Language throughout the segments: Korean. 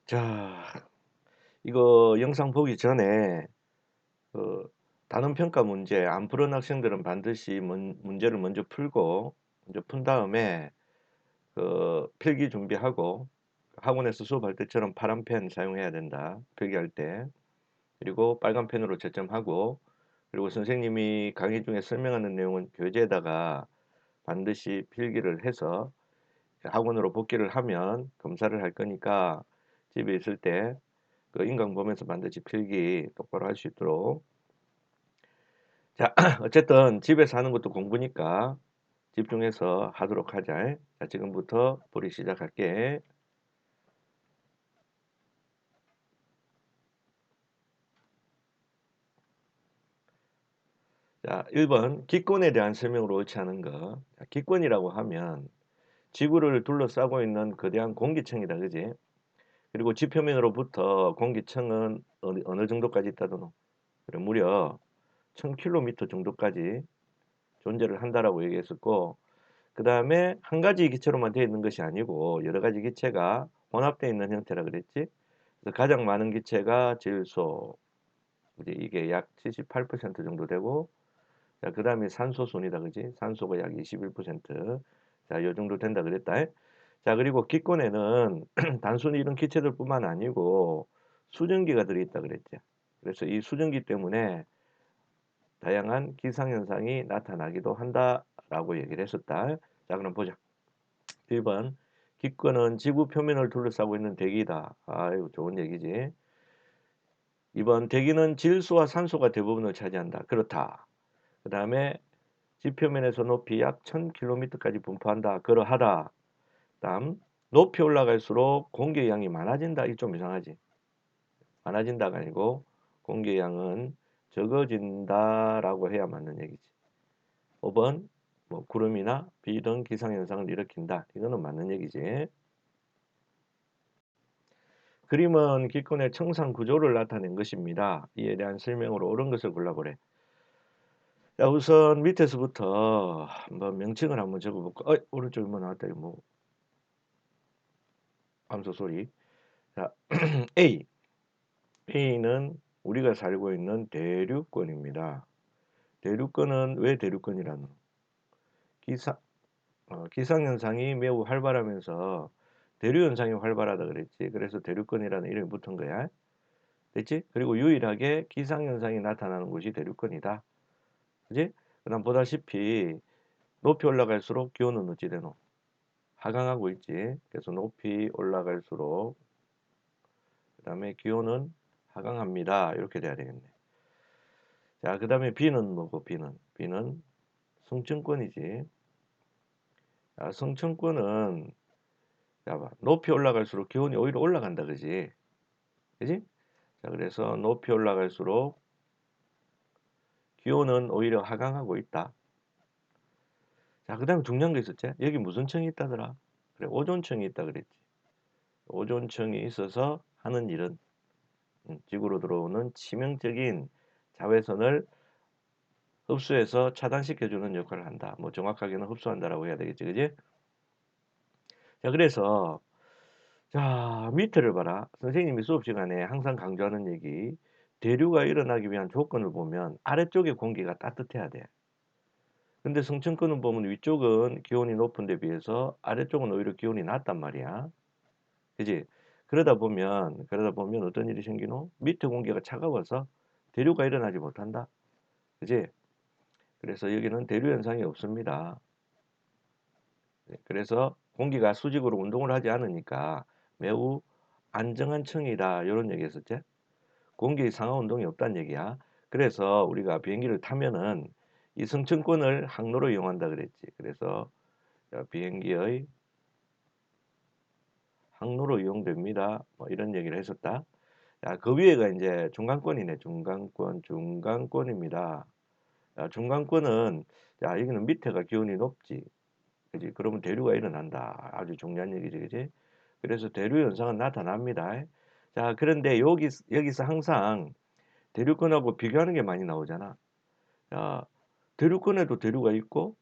자, 이거 영상 보기 전에 그 단원 평가 문제 안 푸는 학생들은 반드시 문제를 먼저 풀고 먼저 푼 다음에 필기 준비하고 학원에서 수업할 때처럼 파란 펜 사용해야 된다. 필기할 때. 그리고 빨간 펜으로 채점하고 그리고 선생님이 강의 중에 설명하는 내용은 교재에다가 반드시 필기를 해서 학원으로 복귀를 하면 검사를 할 거니까 집에 있을 때 그 인강 보면서 반드시 필기 똑바로 할 수 있도록. 자, 어쨌든 집에서 하는 것도 공부니까 집중해서 하도록 하자. 자, 지금부터 보기 시작할게. 자, 1번 기권에 대한 설명으로 옳지 않은 거. 자, 기권이라고 하면 지구를 둘러싸고 있는 거대한 공기층이다, 그지? 그리고 지표면으로부터 공기층은 어느 정도까지 있다더노? 그래, 무려 1000km 정도까지 존재를 한다라고 얘기했었고, 그 다음에 한 가지 기체로만 되어 있는 것이 아니고 여러 가지 기체가 혼합되어 있는 형태라 그랬지. 그래서 가장 많은 기체가 질소, 이제 이게 약 78% 정도 되고, 자, 그 다음에 산소순이다, 그지? 산소가 약 21%. 자, 요 정도 된다 그랬다. 자, 그리고 기권에는 단순히 이런 기체들뿐만 아니고 수증기가 들어있다 그랬지. 그래서 이 수증기 때문에 다양한 기상현상이 나타나기도 한다라고 얘기를 했었다. 자, 그럼 보자. 1번 기권은 지구 표면을 둘러싸고 있는 대기다. 아유, 좋은 얘기지. 2번 대기는 질소와 산소가 대부분을 차지한다. 그렇다. 그 다음에 지표면에서 높이 약 1000km까지 분포한다. 그러하다. 다음 높이 올라갈수록 공기의 양이 많아진다. 이 좀 이상하지. 많아진다가 아니고 공기의 양은 적어진다라고 해야 맞는 얘기지. 5번 뭐 구름이나 비 등 기상현상을 일으킨다. 이거는 맞는 얘기지. 그림은 기권의 청산 구조를 나타낸 것입니다. 이에 대한 설명으로 옳은 것을 골라보래. 자, 우선 밑에서부터 한번 명칭을 한번 적어볼까? 오른쪽에 뭐 나왔다. 이거 뭐 암소 소리. 자, A. A는 우리가 살고 있는 대륙권입니다. 대륙권은 왜 대륙권이라노? 기상, 기상현상이 매우 활발하면서 대류현상이 활발하다 그랬지. 그래서 대륙권이라는 이름이 붙은 거야. 됐지? 그리고 유일하게 기상현상이 나타나는 곳이 대륙권이다. 그지? 그다음 보다시피 높이 올라갈수록 기온은 어찌 되노? 하강하고 있지. 그래서 높이 올라갈수록 그다음에 기온은 하강합니다. 이렇게 돼야 되겠네. 자, 그다음에 B는 뭐고? B는 성층권이지. 자, 성층권은 자, 봐. 높이 올라갈수록 기온이 오히려 올라간다, 그지? 그지? 자, 그래서 높이 올라갈수록 기온은 오히려 하강하고 있다. 자, 그 다음에 중요한 게 있었지? 여기 무슨 층이 있다더라? 그래, 오존층이 있다 그랬지. 오존층이 있어서 하는 일은 지구로 들어오는 치명적인 자외선을 흡수해서 차단시켜주는 역할을 한다. 뭐 정확하게는 흡수한다라고 해야 되겠지, 그지? 자, 그래서 자, 밑에를 봐라. 선생님이 수업 시간에 항상 강조하는 얘기. 대류가 일어나기 위한 조건을 보면 아래쪽의 공기가 따뜻해야 돼. 근데 성층권은 보면 위쪽은 기온이 높은 데 비해서 아래쪽은 오히려 기온이 낮단 말이야. 그지? 그러다 보면 어떤 일이 생기노? 밑에 공기가 차가워서 대류가 일어나지 못한다. 그지? 그래서 여기는 대류 현상이 없습니다. 네, 그래서 공기가 수직으로 운동을 하지 않으니까 매우 안정한 층이다. 이런 얘기 했었지? 공기 상하 운동이 없다는 얘기야. 그래서 우리가 비행기를 타면은 이 성층권을 항로로 이용한다 그랬지. 그래서 비행기의 항로로 이용됩니다. 뭐 이런 얘기를 했었다. 자, 그 위에가 이제 중간권이네. 중간권입니다. 자, 중간권은 자, 여기는 밑에가 기온이 높지. 그지? 그러면 대류가 일어난다. 아주 중요한 얘기지, 그지? 그래서 대류 현상은 나타납니다. 자, 그런데 여기서 항상 대류권하고 비교하는 게 많이 나오잖아. 자, 대류권에도 대류가 있고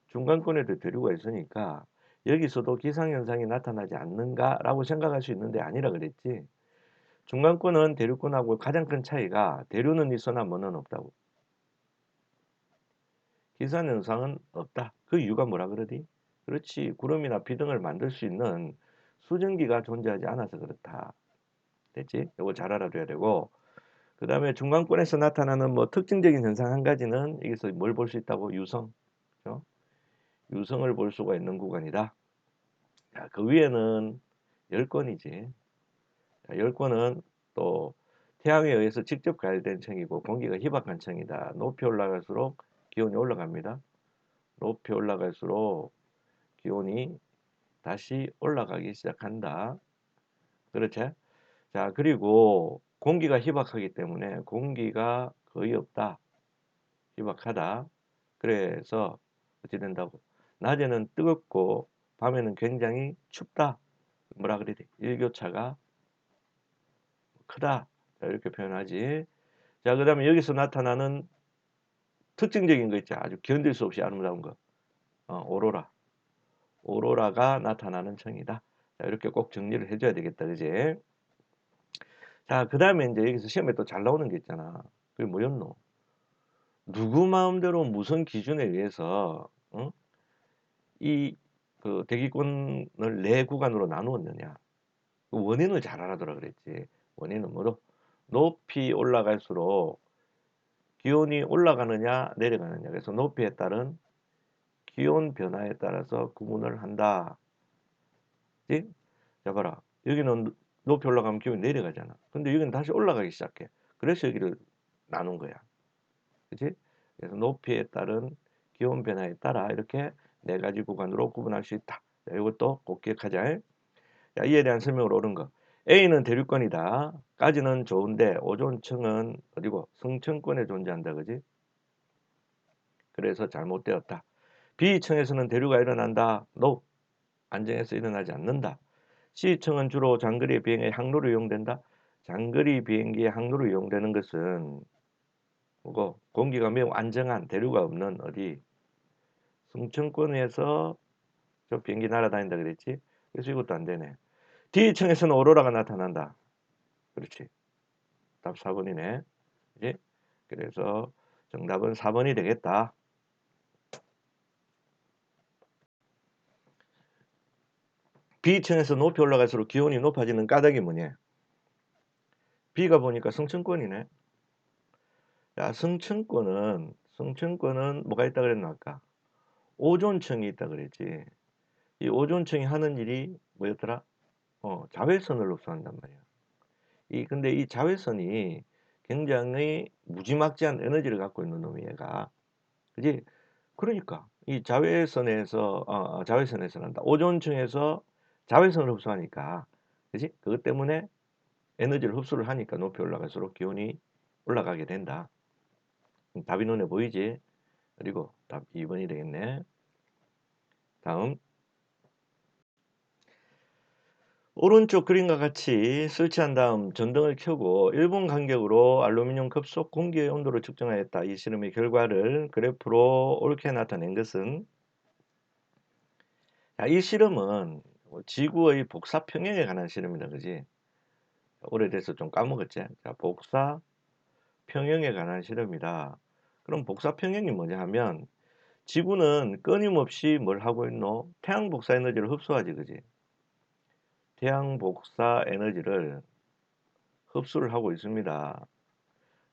중간권에도 대류가 있으니까 여기서도 기상현상이 나타나지 않는가라고 생각할 수 있는데 아니라 그랬지. 중간권은 대류권하고 가장 큰 차이가 대류는 있으나 뭐는 없다고. 기상현상은 없다. 그 이유가 뭐라 그러디? 그렇지. 구름이나 비 등을 만들 수 있는 수증기가 존재하지 않아서 그렇다. 됐지? 이거 잘 알아둬야 되고, 그 다음에 중간권에서 나타나는 뭐 특징적인 현상 한 가지는 여기서 뭘 볼 수 있다고? 유성. 그죠? 유성을 볼 수가 있는 구간이다. 자, 그 위에는 열권이지. 자, 열권은 또 태양에 의해서 직접 가열된 층이고 공기가 희박한 층이다. 높이 올라갈수록 기온이 올라갑니다. 높이 올라갈수록 기온이 다시 올라가기 시작한다. 그렇지? 자, 그리고 공기가 희박하기 때문에 공기가 거의 없다. 희박하다. 그래서 어찌 된다고? 낮에는 뜨겁고 밤에는 굉장히 춥다. 뭐라 그래야 돼? 일교차가 크다. 자, 이렇게 표현하지. 자, 그 다음에 여기서 나타나는 특징적인 거 있죠. 아주 견딜 수 없이 아름다운 거. 오로라. 오로라가 나타나는 층이다. 자, 이렇게 꼭 정리를 해줘야 되겠다. 그지? 자, 그 다음에 이제 여기서 시험에 또 잘 나오는 게 있잖아. 그게 뭐였노? 누구 마음대로 무슨 기준에 의해서, 이, 대기권을 네 구간으로 나누었느냐. 그 원인을 잘 알아두라 그랬지. 원인은 뭐로? 높이 올라갈수록 기온이 올라가느냐, 내려가느냐. 그래서 높이에 따른 기온 변화에 따라서 구분을 한다. 그치? 자, 봐라. 여기는 높이 올라가면 기온이 내려가잖아. 근데 여기는 다시 올라가기 시작해. 그래서 여기를 나눈 거야. 그치? 그래서 높이에 따른 기온 변화에 따라 이렇게 네 가지 구간으로 구분할 수 있다. 자, 이것도 꼭 기억하자. 자, 이에 대한 설명을 옳은 거. A는 대류권이다. 까지는 좋은데 오존층은 어디고? 성층권에 존재한다. 그지? 그래서 잘못되었다. B층에서는 대류가 일어난다. No. 안정해서 일어나지 않는다. C층은 주로 장거리 비행의 항로로 이용된다. 장거리 비행기의 항로로 이용되는 것은 뭐고? 공기가 매우 안정한 대류가 없는 어디? 성층권에서 저 비행기 날아다닌다 그랬지? 그래서 이것도 안 되네. D층에서는 오로라가 나타난다. 그렇지. 답 4번이네. 그치? 그래서 정답은 4번이 되겠다. B층에서 높이 올라갈수록 기온이 높아지는 까닭이 뭐냐? B가 보니까 성층권이네. 자, 성층권은 뭐가 있다 그랬나 아까? 오존층이 있다 그랬지. 이 오존층이 하는 일이 뭐였더라? 자외선을 흡수한단 말이야. 근데 이 자외선이 굉장히 무지막지한 에너지를 갖고 있는 놈이 얘가. 그지? 그러니까 이 자외선에서 난다. 오존층에서 자외선을 흡수하니까, 그지? 그것 때문에 에너지를 흡수를 하니까 높이 올라갈수록 기온이 올라가게 된다. 답이 눈에 보이지? 그리고 답 2번이 되겠네. 다음. 오른쪽 그림과 같이 설치한 다음 전등을 켜고 1분 간격으로 알루미늄 컵 속 공기의 온도를 측정하였다. 이 실험의 결과를 그래프로 옳게 나타낸 것은, 자, 이 실험은 지구의 복사 평형에 관한 실험이다. 그지? 오래돼서 좀 까먹었지? 자, 복사 평형에 관한 실험이다. 그럼 복사 평형이 뭐냐 하면 지구는 끊임없이 뭘 하고 있노? 태양 복사 에너지를 흡수하지. 그지? 태양 복사 에너지를 흡수를 하고 있습니다.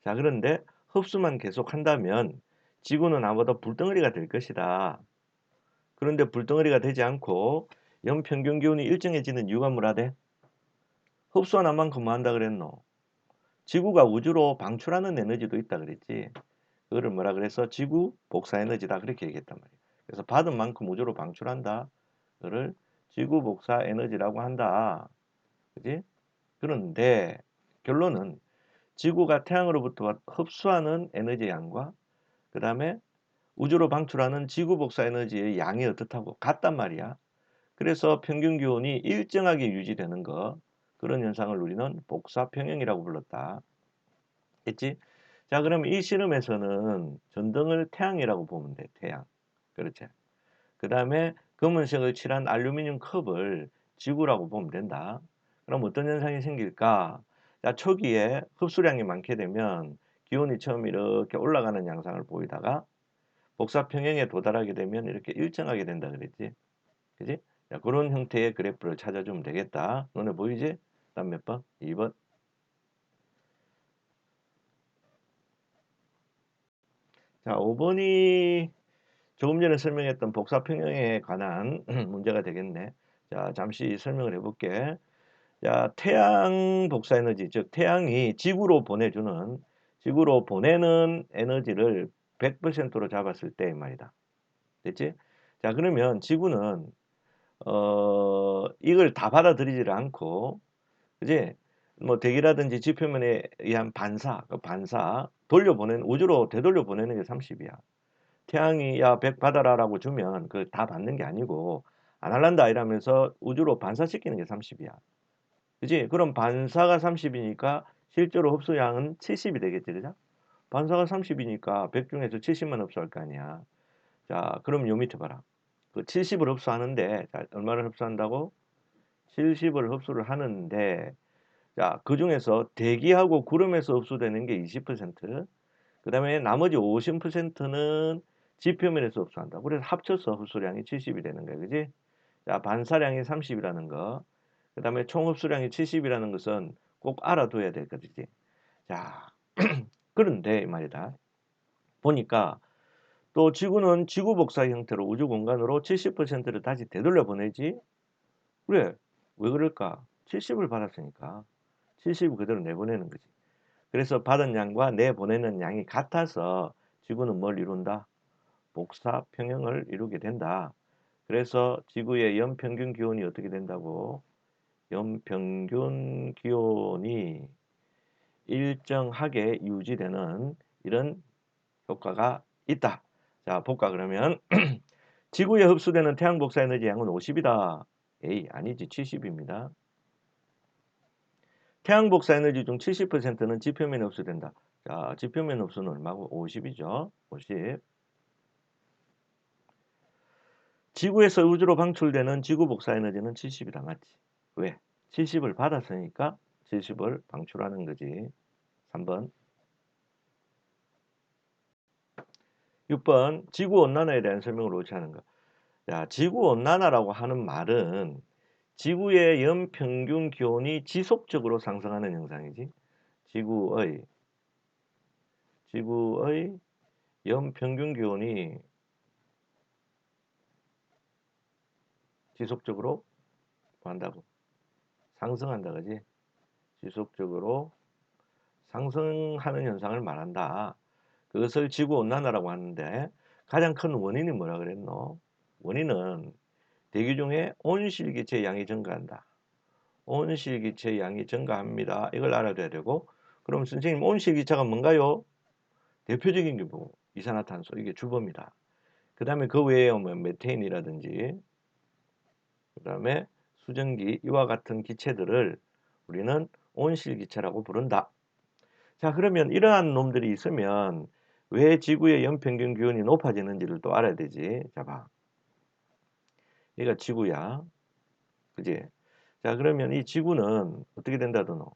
자, 그런데 흡수만 계속 한다면 지구는 아마도 불덩어리가 될 것이다. 그런데 불덩어리가 되지 않고 연평균 기온이 일정해지는 이유가 뭐라 돼? 흡수한 만큼 뭐 한다 그랬노? 지구가 우주로 방출하는 에너지도 있다 그랬지. 그거를 뭐라 그래서 지구 복사 에너지다 그렇게 얘기했단 말이야. 그래서 받은 만큼 우주로 방출한다. 그거를 지구 복사 에너지라고 한다. 그지? 그런데 결론은 지구가 태양으로부터 흡수하는 에너지 양과 그 다음에 우주로 방출하는 지구 복사 에너지의 양이 어떻다고 같단 말이야. 그래서 평균 기온이 일정하게 유지되는 거, 그런 현상을 우리는 복사 평형이라고 불렀다. 했지? 자, 그러면 이 실험에서는 전등을 태양이라고 보면 돼. 태양. 그렇지? 그 다음에 검은색을 칠한 알루미늄 컵을 지구라고 보면 된다. 그럼 어떤 현상이 생길까? 자, 초기에 흡수량이 많게 되면 기온이 처음 이렇게 올라가는 양상을 보이다가 복사 평형에 도달하게 되면 이렇게 일정하게 된다 그랬지. 그지? 자, 그런 형태의 그래프를 찾아주면 되겠다. 너네 보이지? 다음 몇 번? 2번. 자, 5번이 조금 전에 설명했던 복사 평형에 관한 문제가 되겠네. 자, 잠시 설명을 해볼게. 자, 태양 복사 에너지, 즉 태양이 지구로 보내는 에너지를 100%로 잡았을 때 말이다. 됐지? 자, 그러면 지구는 이걸 다 받아들이지를 않고, 그지? 뭐 대기라든지 지표면에 의한 반사 우주로 되돌려 보내는 게 30이야. 태양이 야 100 받아라라고 주면 그 다 받는 게 아니고 안 할란다 이러면서 우주로 반사시키는 게 30이야. 그지? 그럼 반사가 30이니까 실제로 흡수량은 70이 되겠지, 그죠? 반사가 30이니까 100 중에서 70만 흡수할 거 아니야. 자, 그럼 요 밑에 봐라. 그 70을 흡수하는데, 자, 얼마를 흡수한다고? 70을 흡수를 하는데, 자, 그 중에서 대기하고 구름에서 흡수되는 게 20%, 그 다음에 나머지 50%는 지표면에서 흡수한다. 그래서 합쳐서 흡수량이 70이 되는 거야, 그지? 자, 반사량이 30이라는 거, 그 다음에 총 흡수량이 70이라는 것은 꼭 알아둬야 될 것이지. 자, 그런데 이 말이다. 보니까 또 지구는 지구 복사 형태로 우주 공간으로 70%를 다시 되돌려 보내지. 그래, 왜 그럴까? 70을 받았으니까 70을 그대로 내보내는 거지. 그래서 받은 양과 내보내는 양이 같아서 지구는 뭘 이룬다? 복사 평형을 이루게 된다. 그래서 지구의 연평균 기온이 어떻게 된다고? 연평균 기온이 일정하게 유지되는 이런 효과가 있다. 자, 볼까 그러면 지구에 흡수되는 태양 복사 에너지 양은 50이다. 에이, 아니지. 70입니다. 태양 복사 에너지 중 70%는 지표면에 흡수된다. 자, 지표면 흡수는 얼마고? 50이죠. 50. 지구에서 우주로 방출되는 지구 복사 에너지는 70이다. 맞지? 왜? 70을 받았으니까 70을 방출하는 거지. 3번. 6번. 지구 온난화에 대한 설명을 옳지 않은 거. 자, 지구 온난화라고 하는 말은 지구의 연평균 기온이 지속적으로 상승하는 현상이지. 지구의 지구의 연평균 기온이 지속적으로 뭐 한다고? 상승한다, 그지? 지속적으로 상승하는 현상을 말한다. 그것을 지구 온난화라고 하는데 가장 큰 원인이 뭐라 그랬노? 원인은 대기 중에 온실기체 양이 증가한다. 온실기체 양이 증가합니다. 이걸 알아둬야 되고, 그럼 선생님 온실기체가 뭔가요? 대표적인 게 뭐 이산화탄소, 이게 주범이다. 그 다음에 그 외에 뭐 메테인이라든지 그 다음에 수증기, 이와 같은 기체들을 우리는 온실기체라고 부른다. 자, 그러면 이러한 놈들이 있으면 왜 지구의 연평균 기온이 높아지는지를 또 알아야 되지. 자, 봐. 얘가 지구야. 그지? 자, 그러면 이 지구는 어떻게 된다더노?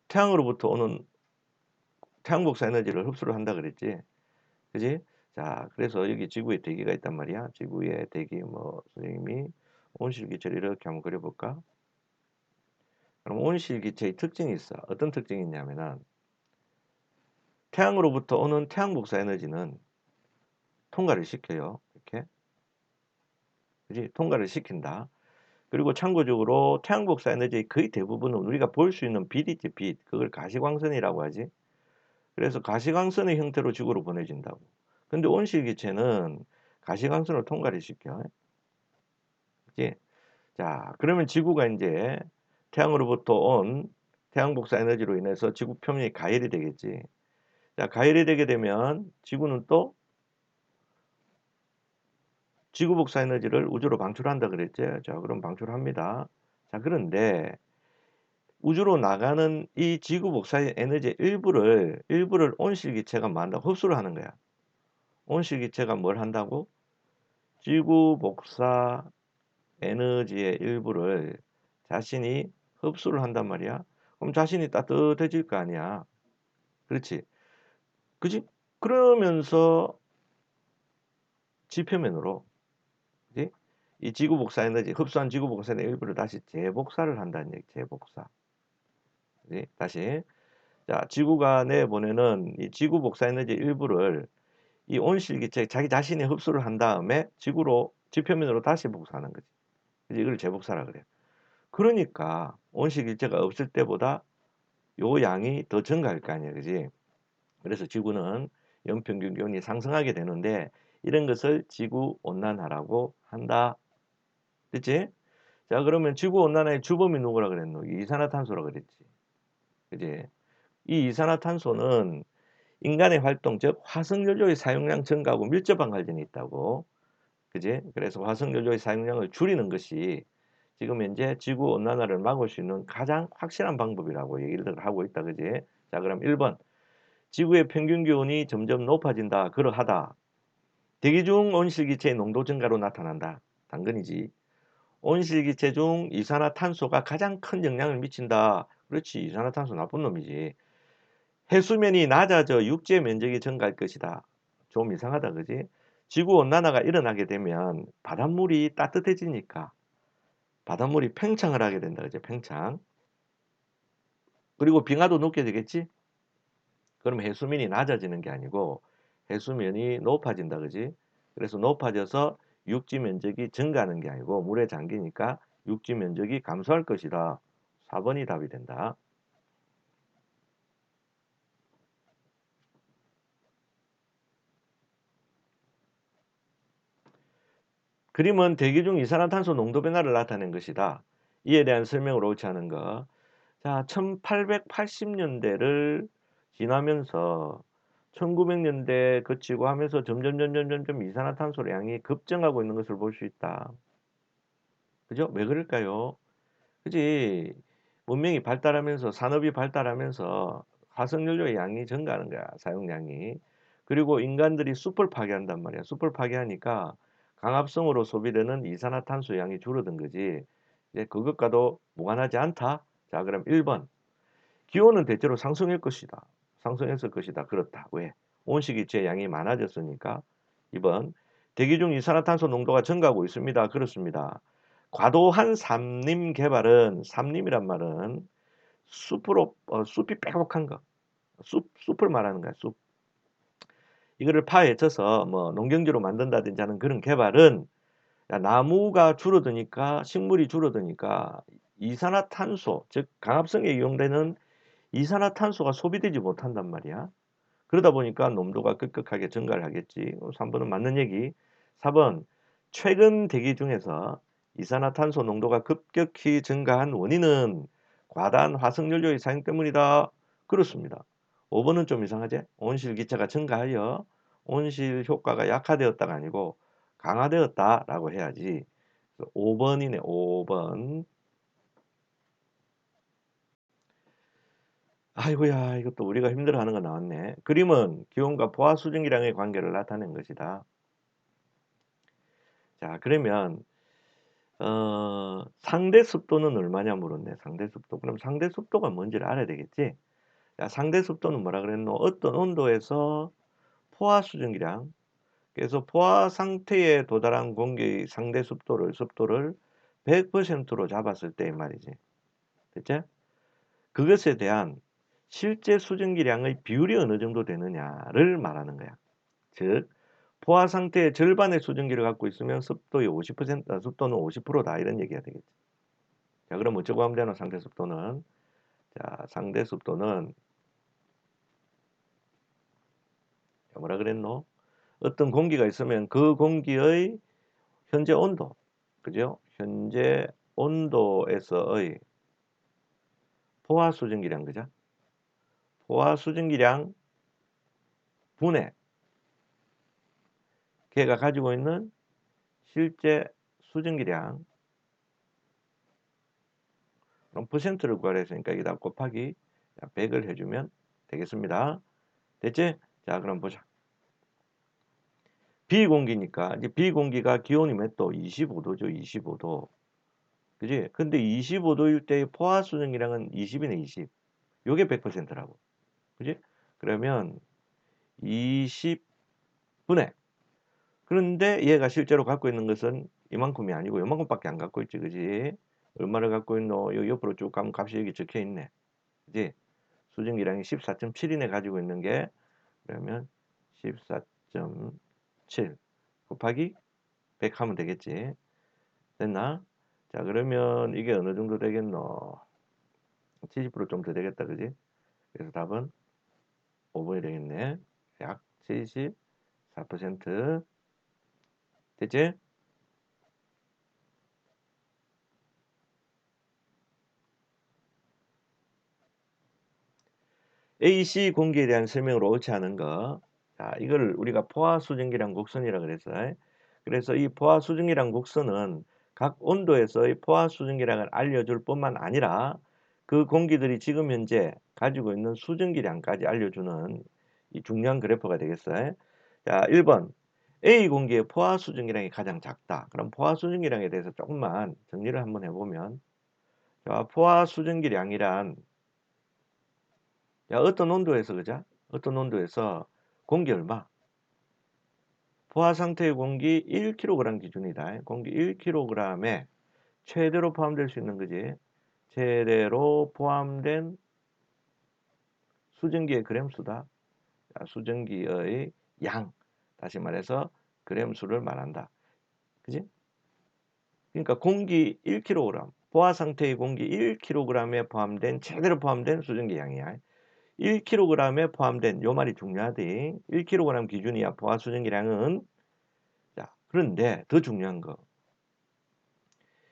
태양으로부터 오는 태양 복사 에너지를 흡수를 한다 그랬지. 그지? 자, 그래서 여기 지구에 대기가 있단 말이야. 지구의 대기, 뭐, 선생님이 온실기체를 이렇게 한번 그려볼까? 그럼 온실기체의 특징이 있어. 어떤 특징이 있냐면은, 태양으로부터 오는 태양 복사 에너지는 통과를 시켜요. 이렇게. 그지? 통과를 시킨다. 그리고 참고적으로 태양 복사 에너지의 거의 대부분은 우리가 볼 수 있는 빛이지, 빛. 그걸 가시광선이라고 하지. 그래서 가시광선의 형태로 지구로 보내진다고. 근데 온실기체는 가시광선을 통과를 시켜. 그치? 자, 그러면 지구가 이제 태양으로부터 온 태양 복사 에너지로 인해서 지구 표면이 가열이 되겠지. 자, 가열이 되게 되면 지구는 또 지구 복사 에너지를 우주로 방출한다 그랬지. 자, 그럼 방출합니다. 자, 그런데 우주로 나가는 이 지구 복사 에너지의 일부를 온실기체가 뭐 한다고? 흡수를 하는 거야. 온실기체가 뭘 한다고? 지구 복사 에너지의 일부를 자신이 흡수를 한단 말이야. 그럼 자신이 따뜻해질 거 아니야. 그렇지? 그지? 그러면서 지표면으로, 그지? 이 지구 복사 에너지, 흡수한 지구 복사 에너지 일부를 다시 재복사를 한다는 얘기, 재복사. 그지? 다시. 자, 지구가 내보내는 이 지구 복사 에너지 일부를 이 온실기체 자기 자신이 흡수를 한 다음에 지구로, 지표면으로 다시 복사하는 거지. 그지? 이걸 재복사라 그래. 그러니까 온실기체가 없을 때보다 요 양이 더 증가할 거 아니야, 그지? 그래서 지구는 연평균 기온이 상승하게 되는데 이런 것을 지구 온난화라고 한다. 됐지? 자, 그러면 지구 온난화의 주범이 누구라 그랬노? 이산화탄소라 그랬지. 그지? 이 이산화탄소는 인간의 활동, 즉 화석연료의 사용량 증가하고 밀접한 관련이 있다고. 그지? 그래서 화석연료의 사용량을 줄이는 것이 지금 현재 지구 온난화를 막을 수 있는 가장 확실한 방법이라고 얘기를 하고 있다. 그지? 자, 그럼 1번. 지구의 평균 기온이 점점 높아진다. 그러하다. 대기 중 온실기체의 농도 증가로 나타난다. 당근이지. 온실기체 중 이산화탄소가 가장 큰 영향을 미친다. 그렇지. 이산화탄소 나쁜 놈이지. 해수면이 낮아져 육지의 면적이 증가할 것이다. 좀 이상하다. 그지? 지구온난화가 일어나게 되면 바닷물이 따뜻해지니까 바닷물이 팽창을 하게 된다. 그지? 팽창. 그리고 빙하도 녹게 되겠지? 그러면 해수면이 낮아지는 게 아니고 해수면이 높아진다. 그지? 그래서 높아져서 육지 면적이 증가하는 게 아니고 물에 잠기니까 육지 면적이 감소할 것이다. 4번이 답이 된다. 그림은 대기 중 이산화탄소 농도 변화를 나타낸 것이다. 이에 대한 설명을 옳지 않은 거. 자, 1880년대를 지나면서 1900년대 거치고 하면서 점점 이산화탄소 양이 급증하고 있는 것을 볼 수 있다. 그죠? 왜 그럴까요? 그지? 문명이 발달하면서 산업이 발달하면서 화석연료의 양이 증가하는 거야. 사용량이. 그리고 인간들이 숲을 파괴한단 말이야. 숲을 파괴하니까 강압성으로 소비되는 이산화탄소 양이 줄어든 거지. 이제 그것과도 무관하지 않다. 자, 그럼 1번. 기온은 대체로 상승할 것이다. 상승했을 것이다. 그렇다. 왜? 온실기체 양이 많아졌으니까. 2번. 대기 중 이산화탄소 농도가 증가하고 있습니다. 그렇습니다. 과도한 산림 개발은, 산림이란 말은 숲으로 숲이 빼곡한 거, 숲을 말하는 거야. 숲. 이거를 파헤쳐서 뭐 농경지로 만든다든지 하는 그런 개발은 야, 나무가 줄어드니까 식물이 줄어드니까 이산화탄소, 즉 강압성에 이용되는 이산화탄소가 소비되지 못한단 말이야. 그러다 보니까 농도가 급격하게 증가를 하겠지. 3번은 맞는 얘기. 4번. 최근 대기 중에서 이산화탄소 농도가 급격히 증가한 원인은 과다한 화석연료의 사용 때문이다. 그렇습니다. 5번은 좀 이상하지? 온실기체가 증가하여 온실 효과가 약화되었다가 아니고 강화되었다라고 해야지. 5번이네. 5번. 아이고야, 이것도 우리가 힘들어하는 거 나왔네. 그림은 기온과 포화 수증기량의 관계를 나타낸 것이다. 자, 그러면 상대 습도는 얼마냐 물었네. 상대 습도. 그럼 상대 습도가 뭔지를 알아야 되겠지? 자, 상대 습도는 뭐라 그랬노? 어떤 온도에서 포화 수증기량, 그래서 포화 상태에 도달한 공기의 상대 습도를 100%로 잡았을 때 이 말이지. 됐지? 그것에 대한 실제 수증기량의 비율이 어느 정도 되느냐를 말하는 거야. 즉, 포화 상태의 절반의 수증기를 갖고 있으면 습도의 50%, 습도는 50%다. 이런 얘기가 되겠지. 자, 그럼 어쩌고 하면 되나, 상대 습도는? 자, 상대 습도는, 뭐라 그랬노? 어떤 공기가 있으면 그 공기의 현재 온도, 그죠? 현재 온도에서의 포화 수증기량, 그죠? 포화 수증기량 분의 걔가 가지고 있는 실제 수증기량, 그럼 퍼센트를 구하라 했으니까 여기다 곱하기 100을 해주면 되겠습니다. 됐지? 자, 그럼 보자. 비공기니까 이제 비공기가 기온이 몇 도? 25도죠. 25도. 그지? 근데 25도일 때의 포화 수증기량은 20이네, 20. 요게 100%라고. 그지? 그러면 20분의 그런데 얘가 실제로 갖고 있는 것은 이만큼이 아니고 요만큼밖에 안 갖고 있지. 그지? 얼마를 갖고 있노? 요 옆으로 쭉 가면 값이 여기 적혀 있네. 그지? 수증기량이 14.7이네 가지고 있는 게 그러면 14.7 곱하기 100 하면 되겠지. 됐나? 자, 그러면 이게 어느 정도 되겠노? 70%좀 더 되겠다. 그지? 그래서 답은 5번이 되겠네. 약 74%. 됐지? AC 공기에 대한 설명으로 옳지 않은 거. 자, 이걸 우리가 포화 수증기량 곡선이라 그랬어. 그래서 이 포화 수증기량 곡선은 각 온도에서의 포화 수증기량을 알려줄 뿐만 아니라 그 공기들이 지금 현재 가지고 있는 수증기량까지 알려주는 이 중요한 그래프가 되겠어요. 자, 1번. A 공기의 포화 수증기량이 가장 작다. 그럼 포화 수증기량에 대해서 조금만 정리를 한번 해보면, 자, 포화 수증기량이란 야, 어떤 온도에서 그죠? 어떤 온도에서 공기 얼마? 포화 상태의 공기 1kg 기준이다. 공기 1kg에 최대로 포함될 수 있는 거지. 최대로 포함된 수증기의 그램수다. 자, 수증기의 양. 다시 말해서 그램수를 말한다. 그지? 그러니까 공기 1kg, 포화 상태의 공기 1kg에 포함된 최대로 포함된 수증기 양이야. 1kg에 포함된 요 말이 중요하대. 1kg 기준이야. 포화 수증기량은. 자, 그런데 더 중요한 거.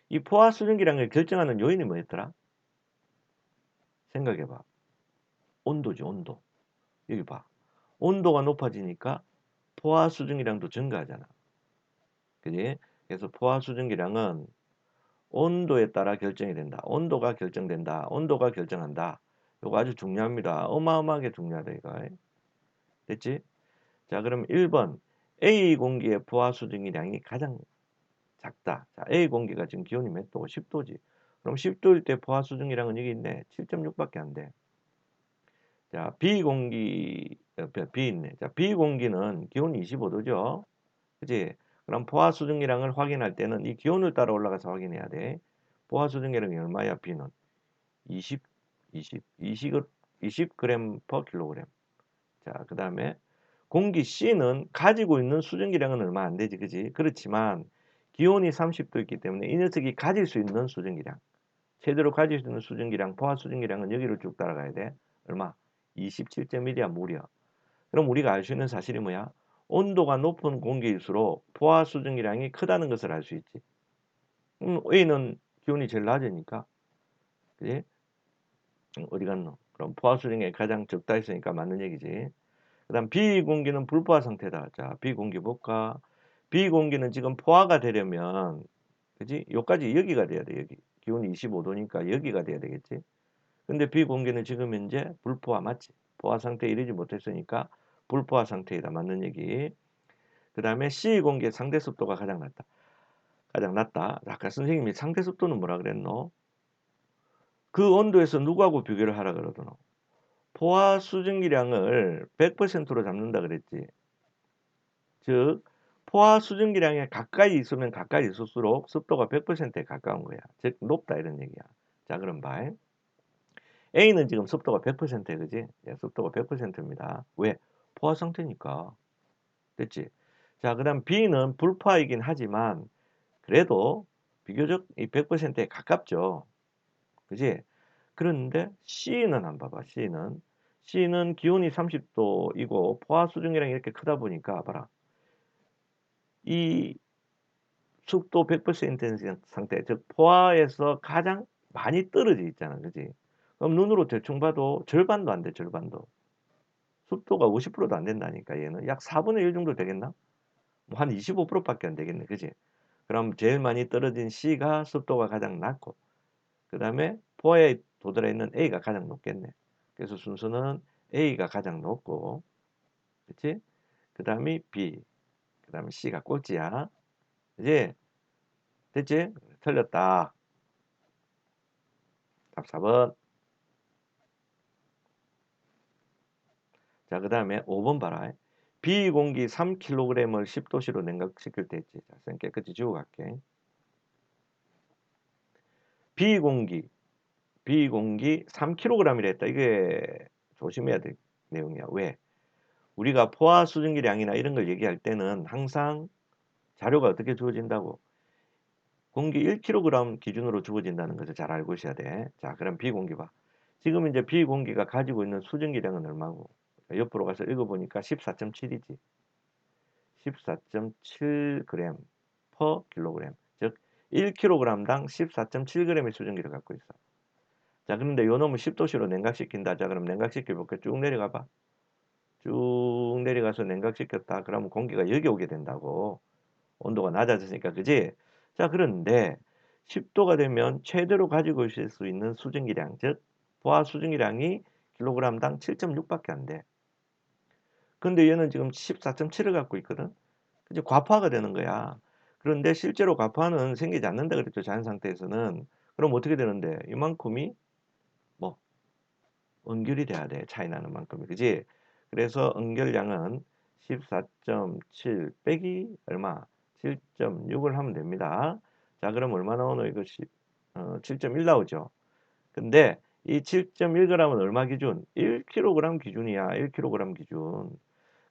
이 포화 수증기량을 결정하는 요인이 뭐였더라? 생각해 봐. 온도지, 온도. 여기 봐. 온도가 높아지니까 포화 수증기량도 증가하잖아. 그지? 그래서 포화 수증기량은 온도에 따라 결정이 된다. 온도가 결정된다. 온도가 결정한다. 요거 아주 중요합니다. 어마어마하게 중요하다 이거. 됐지? 자, 그럼 1번 A 공기의 포화 수증기량이 가장 작다. 자, A 공기가 지금 기온이 몇 도? 10도지. 그럼 10도일 때 포화 수증기량은 여기 있네. 7.6밖에 안 돼. 자, B 공기 B 있네. 자, B 공기는 기온이 25도죠. 그지? 그럼 포화 수증기량을 확인할 때는 이 기온을 따라 올라가서 확인해야 돼. 포화 수증기량이 얼마야? B는 20 20g per kg. 자, 그다음에 공기 C는 가지고 있는 수증기량은 얼마 안 되지, 그지? 그렇지만 기온이 30도있기 때문에 이 녀석이 가질 수 있는 수증기량, 최대로 가질 수 있는 수증기량, 포화 수증기량은 여기를 쭉 따라가야 돼. 얼마? 27.1이야, 무려. 그럼 우리가 알 수 있는 사실이 뭐야? 온도가 높은 공기일수록 포화 수증기량이 크다는 것을 알 수 있지. A는 기온이 제일 낮으니까, 그지? 어디 갔노? 그럼 포화 수증기량이 가장 적다 했으니까 맞는 얘기지. 그 다음 비공기는 불포화 상태다. 자, 비공기 볼까? 비공기는 지금 포화가 되려면, 그지? 요까지 여기가 돼야 돼, 여기. 기온이 25도니까 여기가 돼야 되겠지? 근데 비공기는 지금 현재 불포화 맞지? 포화 상태에 이르지 못했으니까 불포화 상태이다. 맞는 얘기. 그 다음에 C공기의 상대 습도가 가장 낮다. 가장 낮다. 아까 선생님이 상대 습도는 뭐라 그랬노? 그 온도에서 누구하고 비교를 하라 그러더노? 포화 수증기량을 100%로 잡는다 그랬지. 즉 포화 수증기량에 가까이 있으면 가까이 있을수록 습도가 100%에 가까운 거야. 즉 높다 이런 얘기야. 자, 그럼 봐. A는 지금 습도가 100%야, 그지? 예, 습도가 100%입니다. 왜? 포화 상태니까. 됐지? 자, 그다음 B는 불포화이긴 하지만 그래도 비교적 이 100%에 가깝죠. 그지? 그런데 C는 한번 봐봐. C는 기온이 30도이고 포화 수증기량이 이렇게 크다 보니까 봐라. 이 습도 100%인 상태, 즉 포화에서 가장 많이 떨어져 있잖아. 그지? 그럼 눈으로 대충 봐도 절반도 안 돼. 절반도. 습도가 50%도 안 된다니까. 얘는 약 4분의 1 정도 되겠나? 뭐 한 25%밖에 안 되겠네. 그지? 그럼 제일 많이 떨어진 C가 습도가 가장 낮고 그 다음에 포화에 도달해 있는 A가 가장 높겠네. 그래서 순서는 A가 가장 높고, 그치? 그 다음이 B, 그 다음에 C가 꼴찌야. 그지? 됐지? 틀렸다. 답 4번. 자, 그 다음에 5번 봐라. 비공기 3kg을 10도씨로 냉각시킬 때 있지. 자, 선 깨끗이 지우고 갈게. 비공기 3kg이라 했다. 이게 조심해야 될 내용이야. 왜? 우리가 포화 수증기량이나 이런 걸 얘기할 때는 항상 자료가 어떻게 주어진다고? 공기 1kg 기준으로 주어진다는 것을 잘 알고 있어야 돼. 자, 그럼 비공기 봐. 지금 이제 비공기가 가지고 있는 수증기량은 얼마고? 옆으로 가서 읽어보니까 14.7이지. 14.7g per kg. 즉 1kg당 14.7g의 수증기를 갖고 있어. 자, 그런데 요 놈을 10도씨로 냉각시킨다. 자, 그럼 냉각시켜 볼게. 쭉 내려가 봐. 쭉 내려가서 냉각시켰다. 그러면 공기가 여기 오게 된다고. 온도가 낮아졌으니까, 그지? 자, 그런데 10도가 되면 최대로 가지고 있을 수 있는 수증기량, 즉 포화 수증기량이 킬로그램당 7.6밖에 안 돼. 근데 얘는 지금 14.7을 갖고 있거든. 그치? 과포화가 되는 거야. 그런데 실제로 과포화는 생기지 않는다 그랬죠. 자연 상태에서는. 그럼 어떻게 되는데? 이만큼이 뭐 응결이 돼야 돼. 차이 나는 만큼이. 그지? 그래서 응결량은 14.7 빼기 얼마? 7.6을 하면 됩니다. 자, 그럼 얼마 나오노? 이거 7.1 나오죠. 근데 이 7.1g은 얼마 기준? 1kg 기준이야. 1kg 기준.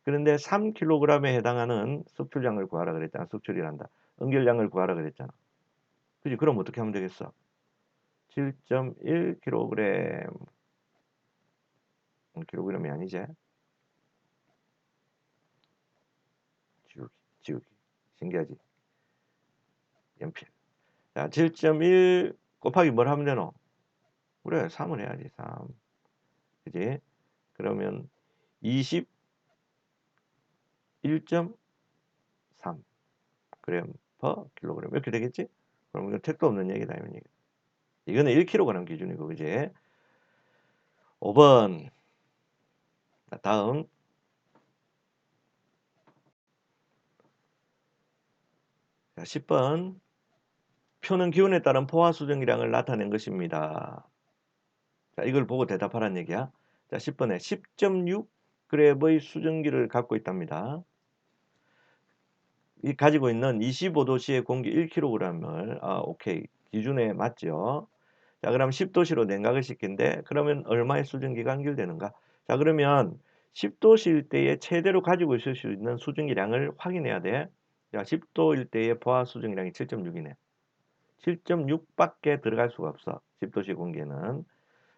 그런데 3kg에 해당하는 수출량을 구하라 그랬잖아. 수출이란다. 응결량을 구하라 그랬잖아. 그지? 그럼 어떻게 하면 되겠어? 7.1kg. 킬로그램이 아니지? 지우기. 신기하지? 연필. 자, 7.1 곱하기 뭘 하면 되노? 그래, 3을 해야지, 3. 그지? 그러면 21.3 그램 퍼 킬로그램. 이렇게 되겠지? 그럼 이거 택도 없는 얘기다, 이런 얘기. 이거는 1kg 기준이고, 그지? 5번. 자, 다음. 자, 10번. 표는 기온에 따른 포화 수증기량을 나타낸 것입니다. 자, 이걸 보고 대답하라는 얘기야. 자, 10번에 10.6g의 수증기를 갖고 있답니다. 이 가지고 있는 25도씨의 공기 1kg을 오케이. 기준에 맞죠? 자, 그럼 10도씨로 냉각을 시킨대. 그러면 얼마의 수증기가 응결되는가? 자, 그러면 10도씨일 때에 최대로 가지고 있을 수 있는 수증기량을 확인해야 돼. 자, 10도일 때의 포화 수증기량이 7.6이네. 7.6밖에 들어갈 수가 없어. 10도씨 공기는.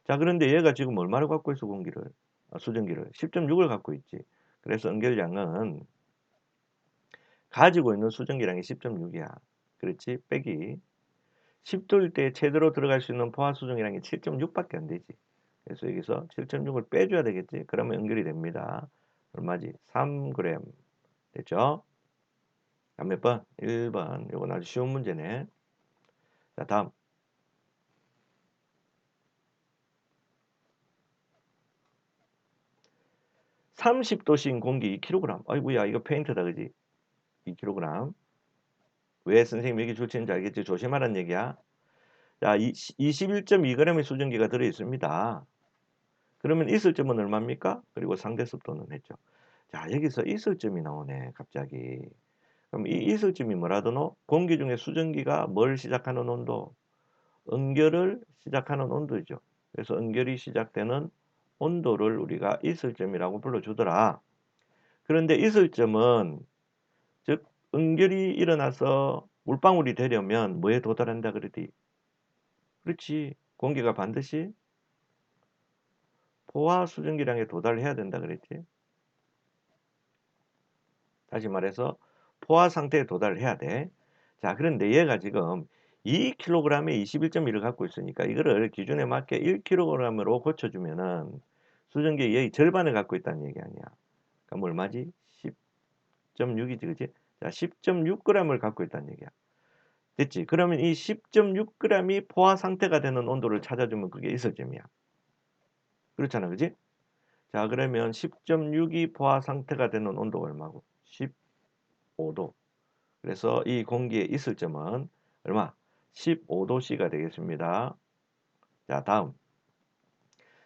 자, 그런데 얘가 지금 얼마를 갖고 있어, 공기를? 수증기를. 10.6을 갖고 있지. 그래서 응결량은 가지고 있는 수증기량이 10.6이야. 그렇지? 빼기 10도일 때 최대로 들어갈 수 있는 포화 수증기량이 7.6밖에 안 되지. 그래서 여기서 7.6을 빼줘야 되겠지. 그러면 연결이 됩니다. 얼마지? 3g. 됐죠? 다음 몇 번? 1번. 이건 아주 쉬운 문제네. 자, 다음. 30도씨인 공기 2kg. 아이고야, 이거 페인트다, 그지? 2kg. 왜 선생님이 여기 줄치는지 알겠지? 조심하라는 얘기야. 자, 21.2g의 수증기가 들어있습니다. 그러면 있을 점은 얼마입니까? 그리고 상대 습도는 했죠. 자, 여기서 있을 점이 나오네, 갑자기. 그럼 이 있을 점이 뭐라더노? 공기 중에 수증기가 뭘 시작하는 온도? 응결을 시작하는 온도죠. 그래서 응결이 시작되는 온도를 우리가 있을 점이라고 불러주더라. 그런데 있을 점은, 즉, 응결이 일어나서 물방울이 되려면 뭐에 도달한다 그러지? 그렇지. 공기가 반드시 포화 수증기량에 도달해야 된다 그랬지. 다시 말해서 포화 상태에 도달해야 돼. 자, 그런데 얘가 지금 2kg에 21.1을 갖고 있으니까 이거를 기준에 맞게 1kg으로 고쳐주면은 수증기의 얘의 절반을 갖고 있다는 얘기 아니야. 그럼 얼마지? 10.6이지, 그지? 자, 10.6g을 갖고 있다는 얘기야. 됐지? 그러면 이 10.6g이 포화 상태가 되는 온도를 찾아주면 그게 있을 점이야. 그렇잖아, 그지? 자, 그러면 10.6이 포화 상태가 되는 온도가 얼마고? 15도. 그래서 이 공기의 있을 점은 얼마? 15도씨가 되겠습니다. 자, 다음.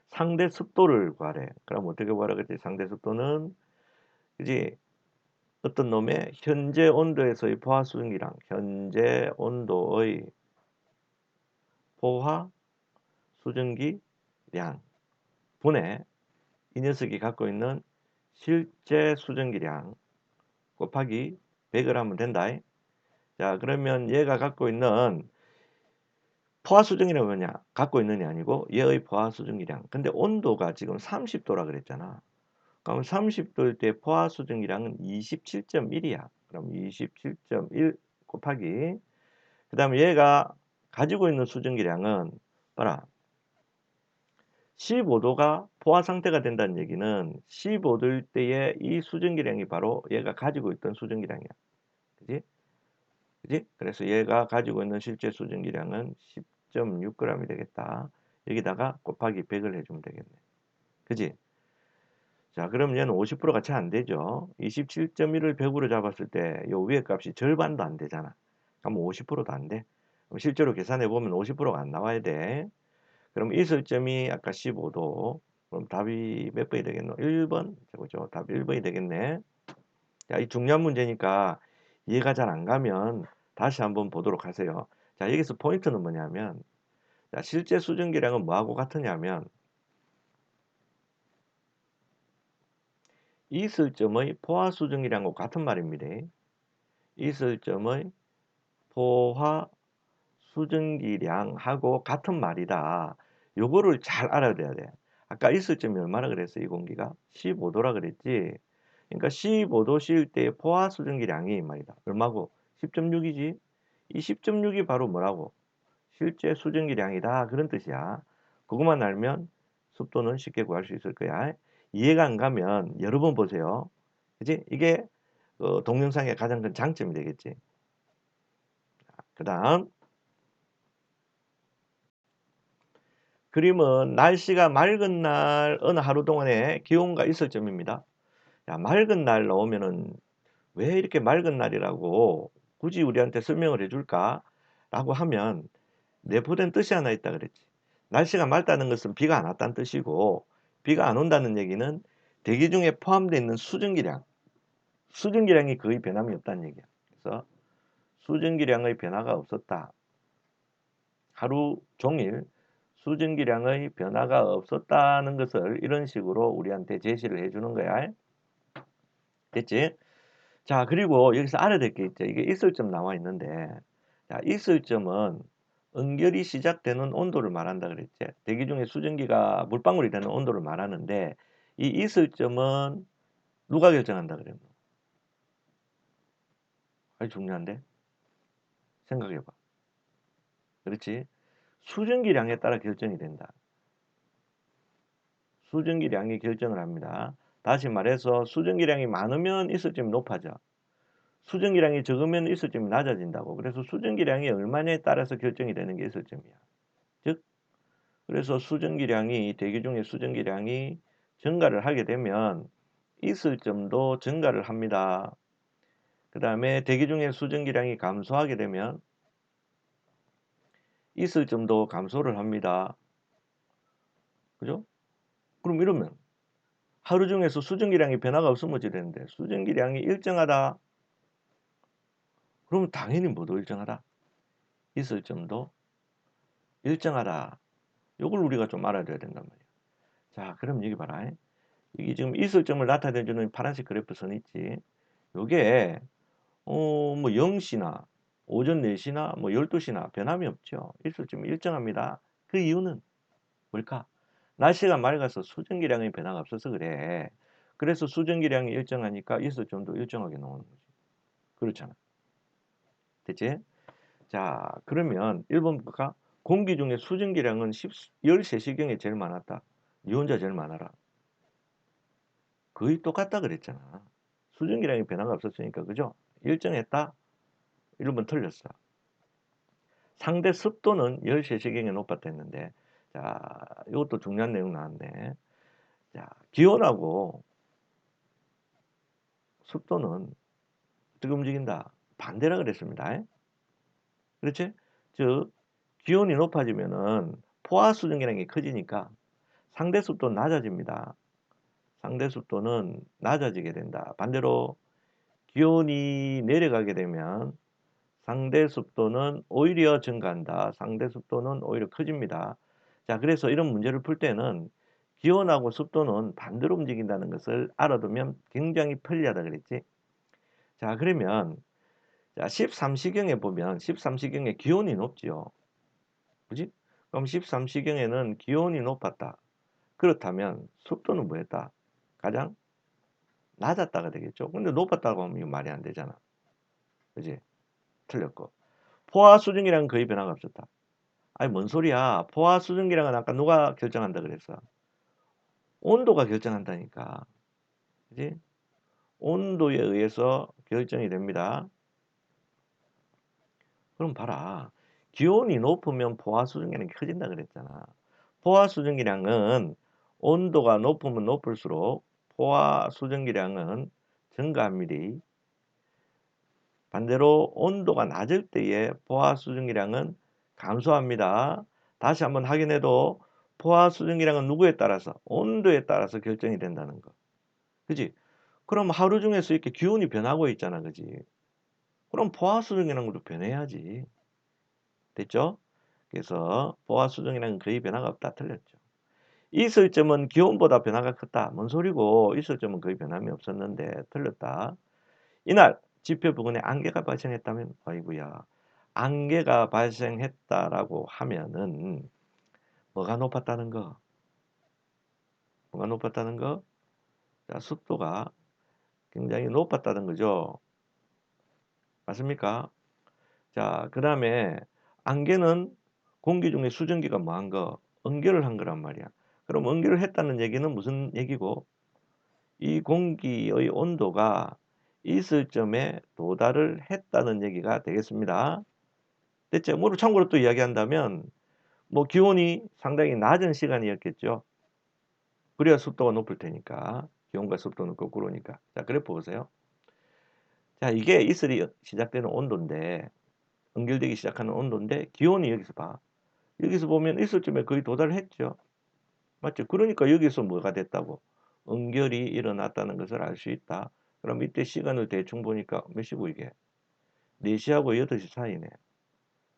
상대 습도를 구하래. 그럼 어떻게 구하라 그랬지? 상대 습도는, 그지? 어떤 놈의 현재 온도에서의 포화 수증기량, 현재 온도의 포화 수증기량 분의 이 녀석이 갖고 있는 실제 수증기량 곱하기 100을 하면 된다. 자, 그러면 얘가 갖고 있는 포화 수증기량이 뭐냐? 갖고 있는 게 아니고 얘의 포화 수증기량. 근데 온도가 지금 30도라 그랬잖아. 그럼 30도일 때 포화 수증기량은 27.1이야. 그럼 27.1 곱하기, 그 다음에 얘가 가지고 있는 수증기량은 봐라, 15도가 포화 상태가 된다는 얘기는 15도일 때의 이 수증기량이 바로 얘가 가지고 있던 수증기량이야. 그지? 그지? 그래서 얘가 가지고 있는 실제 수증기량은 10.6g이 되겠다. 여기다가 곱하기 100을 해주면 되겠네. 그지? 자, 그럼 얘는 50%가 채 안 되죠. 27.1을 100으로 잡았을 때 요 위에 값이 절반도 안 되잖아. 그럼 50%도 안 돼. 그럼 실제로 계산해 보면 50%가 안 나와야 돼. 그럼 있을 점이 아까 15도. 그럼 답이 몇 번이 되겠노? 1번. 그죠? 답 1번이 되겠네. 자, 이 중요한 문제니까 이해가 잘 안 가면 다시 한번 보도록 하세요. 자, 여기서 포인트는 뭐냐면, 자, 실제 수증기량은 뭐하고 같으냐면 있을 점의 포화 수증기량과 같은 말입니다. 있을 점의 포화 수증기량하고 같은 말이다. 요거를 잘 알아야 돼. 아까 있을 점이 얼마나 그랬어? 이 공기가 15도라 그랬지. 그러니까 15도씨일 때의 포화 수증기량이 말이다. 얼마고? 10.6이지. 이 10.6이 바로 뭐라고? 실제 수증기량이다. 그런 뜻이야. 그것만 알면 습도는 쉽게 구할 수 있을 거야. 이해가 안 가면 여러 번 보세요. 그지? 이게 동영상의 가장 큰 장점이 되겠지. 그 다음 그림은 날씨가 맑은 날 어느 하루 동안의 기온과 있을 점입니다. 야, 맑은 날 나오면은 왜 이렇게 맑은 날이라고 굳이 우리한테 설명을 해줄까? 라고 하면 내포된 뜻이 하나 있다 그랬지. 날씨가 맑다는 것은 비가 안 왔다는 뜻이고, 비가 안 온다는 얘기는 대기 중에 포함되어 있는 수증기량이 거의 변함이 없다는 얘기야. 그래서 수증기량의 변화가 없었다. 하루 종일 수증기량의 변화가 없었다는 것을 이런 식으로 우리한테 제시를 해주는 거야. 됐지? 자, 그리고 여기서 알아야 될 게 있죠. 이게 있을 점 나와 있는데, 자, 있을 점은 응결이 시작되는 온도를 말한다 그랬지. 대기 중에 수증기가 물방울이 되는 온도를 말하는데, 이 있을 점은 누가 결정한다 그랬노? 아주 중요한데? 생각해봐. 그렇지? 수증기량에 따라 결정이 된다. 수증기량이 결정을 합니다. 다시 말해서 수증기량이 많으면 있을 점이 높아져. 수증기량이 적으면 있을 점이 낮아진다고. 그래서 수증기량이 얼마냐에 따라서 결정이 되는 게 있을 점이야. 즉, 그래서 수증기량이 대기 중에 수증기량이 증가를 하게 되면 있을 점도 증가를 합니다. 그 다음에 대기 중에 수증기량이 감소하게 되면 있을 점도 감소를 합니다. 그죠? 그럼 이러면 하루 중에서 수증기량이 변화가 없으면 어찌 되는데 수증기량이 일정하다. 그러면 당연히 뭐도 일정하다. 있을 점도 일정하다. 요걸 우리가 좀 알아둬야 된단 말이야. 자, 그럼 여기 봐라. 이게 지금 있을 점을 나타내주는 파란색 그래프 선 있지. 요게 뭐 0시나 오전 4시나 뭐 12시나 변함이 없죠. 있을 점이 일정합니다. 그 이유는 뭘까? 날씨가 맑아서 수증기량의 변화가 없어서 그래. 그래서 수증기량이 일정하니까 있을 점도 일정하게 나오는 거지. 그렇잖아. 됐지? 자, 그러면 1번 볼까? 공기 중에 수증기량은 13시경에 제일 많았다. 니 혼자 제일 많아라. 거의 똑같다 그랬잖아. 수증기량이 변화가 없었으니까, 그죠? 일정했다? 1번 틀렸어. 상대 습도는 13시경에 높았다 했는데, 자, 이것도 중요한 내용 나왔네. 자, 기온하고 습도는 어떻게 움직인다? 반대라 그랬습니다. 그렇지? 즉 기온이 높아지면은 포화 수증기라는 게 커지니까 상대 습도는 낮아집니다. 상대 습도는 낮아지게 된다. 반대로 기온이 내려가게 되면 상대 습도는 오히려 증가한다. 상대 습도는 오히려 커집니다. 자, 그래서 이런 문제를 풀 때는 기온하고 습도는 반대로 움직인다는 것을 알아두면 굉장히 편리하다 그랬지. 자, 그러면 자, 13시경에 보면 13시경에 기온이 높지요. 그지? 그럼 13시경에는 기온이 높았다. 그렇다면 습도는 뭐였다? 가장 낮았다가 되겠죠. 근데 높았다고 하면 이거 말이 안 되잖아. 그지? 틀렸고. 포화 수증기량은 거의 변화가 없었다. 아니 뭔 소리야. 포화 수증기량은 아까 누가 결정한다 그랬어? 온도가 결정한다니까. 그지? 온도에 의해서 결정이 됩니다. 그럼 봐라. 기온이 높으면 포화 수증기량이 커진다 그랬잖아. 포화 수증기량은 온도가 높으면 높을수록 포화 수증기량은 증가합니다. 반대로 온도가 낮을 때의 포화 수증기량은 감소합니다. 다시 한번 확인해도 포화 수증기량은 누구에 따라서? 온도에 따라서 결정이 된다는 거. 그지? 그럼 하루 중에서 이렇게 기온이 변하고 있잖아. 그지? 그럼 포화 수증기량도 변해야지. 됐죠? 그래서 포화 수증기량은 거의 변화가 없다. 틀렸죠. 이슬점은 기온보다 변화가 컸다. 뭔 소리고 이슬점은 거의 변함이 없었는데 틀렸다. 이날 지표 부근에 안개가 발생했다면 아이고야. 안개가 발생했다라고 하면은 뭐가 높았다는 거? 뭐가 높았다는 거? 자, 습도가 굉장히 높았다는 거죠. 맞습니까? 자, 그다음에 안개는 공기 중에 수증기가 뭐 한 거? 응결을 한 거란 말이야. 그럼 응결을 했다는 얘기는 무슨 얘기고? 이 공기의 온도가 있을 점에 도달을 했다는 얘기가 되겠습니다. 됐죠? 뭐 참고로 또 이야기한다면 뭐 기온이 상당히 낮은 시간이었겠죠. 그래야 습도가 높을 테니까. 기온과 습도는 거꾸로니까. 자, 그래프 보세요. 자, 이게 이슬이 시작되는 온도인데 응결되기 시작하는 온도인데 기온이 여기서 봐. 여기서 보면 이슬쯤에 거의 도달했죠. 맞죠? 그러니까 여기서 뭐가 됐다고? 응결이 일어났다는 것을 알 수 있다. 그럼 이때 시간을 대충 보니까 몇 시고 이게? 4시하고 8시 사이네.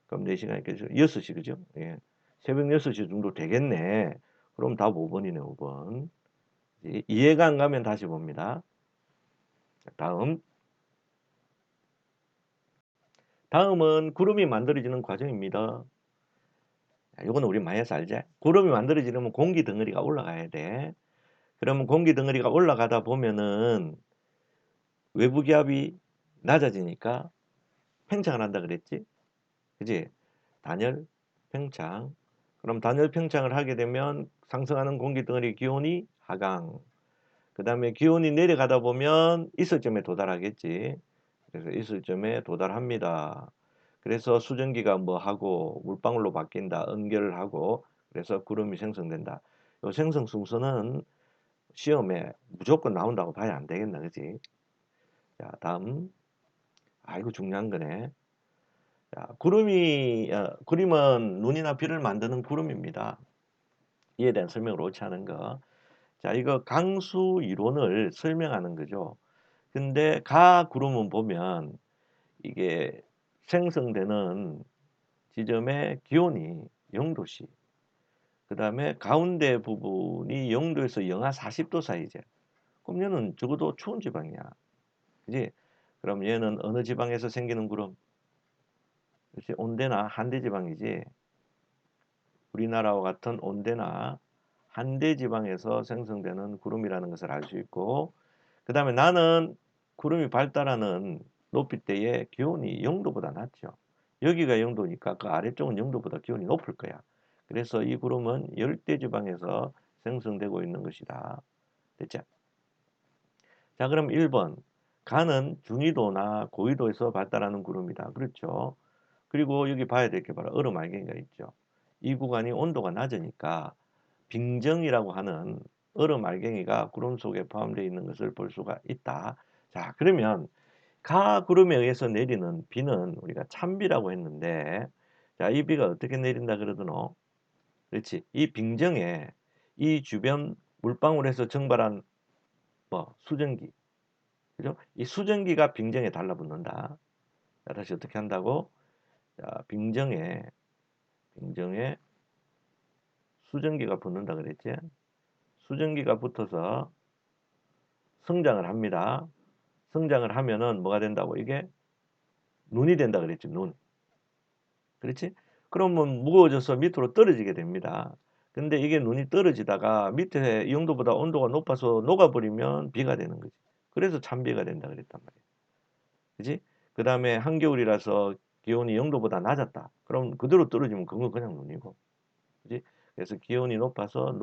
그럼 4시간이니까 6시 그죠? 예. 새벽 6시 정도 되겠네. 그럼 답 5번이네 5번. 이해가 안 가면 다시 봅니다. 다음. 다음은 구름이 만들어지는 과정입니다. 이거는 우리 많이 해서 알지? 구름이 만들어지려면 공기 덩어리가 올라가야 돼. 그러면 공기 덩어리가 올라가다 보면은 외부 기압이 낮아지니까 팽창을 한다 그랬지? 그지? 단열, 팽창. 그럼 단열 팽창을 하게 되면 상승하는 공기 덩어리 기온이 하강. 그 다음에 기온이 내려가다 보면 이슬점에 도달하겠지. 그래서 이슬점에 도달합니다. 그래서 수증기가 뭐 하고 물방울로 바뀐다. 응결을 하고 그래서 구름이 생성된다. 이 생성 순서는 시험에 무조건 나온다고 봐야 안 되겠나, 그지? 자, 다음. 아, 이거 중요한 거네. 자, 구름은 눈이나 비를 만드는 구름입니다. 이에 대한 설명을 옳지 않은 거. 자, 이거 강수 이론을 설명하는 거죠. 근데 가 구름은 보면 이게 생성되는 지점의 기온이 0도씨. 그 다음에 가운데 부분이 0도에서 영하 40도 사이제. 그럼 얘는 적어도 추운 지방이야. 그지? 그럼 얘는 어느 지방에서 생기는 구름? 그렇지? 온대나 한대 지방이지. 우리나라와 같은 온대나 한대 지방에서 생성되는 구름이라는 것을 알 수 있고, 그 다음에 나는 구름이 발달하는 높이대의 기온이 0도보다 낮죠. 여기가 0도니까 그 아래쪽은 0도보다 기온이 높을 거야. 그래서 이 구름은 열대 지방에서 생성되고 있는 것이다. 됐죠? 자, 그럼 1번. 가는 중위도나 고위도에서 발달하는 구름이다. 그렇죠. 그리고 여기 봐야 될 게 바로 얼음 알갱이가 있죠. 이 구간이 온도가 낮으니까 빙정이라고 하는 얼음 알갱이가 구름 속에 포함되어 있는 것을 볼 수가 있다. 자, 그러면 가 구름에 의해서 내리는 비는 우리가 찬비라고 했는데 자, 이 비가 어떻게 내린다 그러더노? 그렇지. 이 빙정에 이 주변 물방울에서 증발한 뭐 수증기, 그죠? 이 수증기가 빙정에 달라붙는다. 자, 다시 어떻게 한다고? 자, 빙정에 수증기가 붙는다 그랬지? 수증기가 붙어서 성장을 합니다. 성장을 하면은 뭐가 된다고? 이게 눈이 된다 그랬지, 눈. 그렇지? 그러면 무거워져서 밑으로 떨어지게 됩니다. 근데 이게 눈이 떨어지다가 밑에 영도보다 온도가 높아서 녹아버리면 비가 되는 거지. 그래서 찬비가 된다 그랬단 말이야. 그지? 그 다음에 한겨울이라서 기온이 0도보다 낮았다. 그럼 그대로 떨어지면 그건 그냥 눈이고. 그지? 그래서 기온이 높아서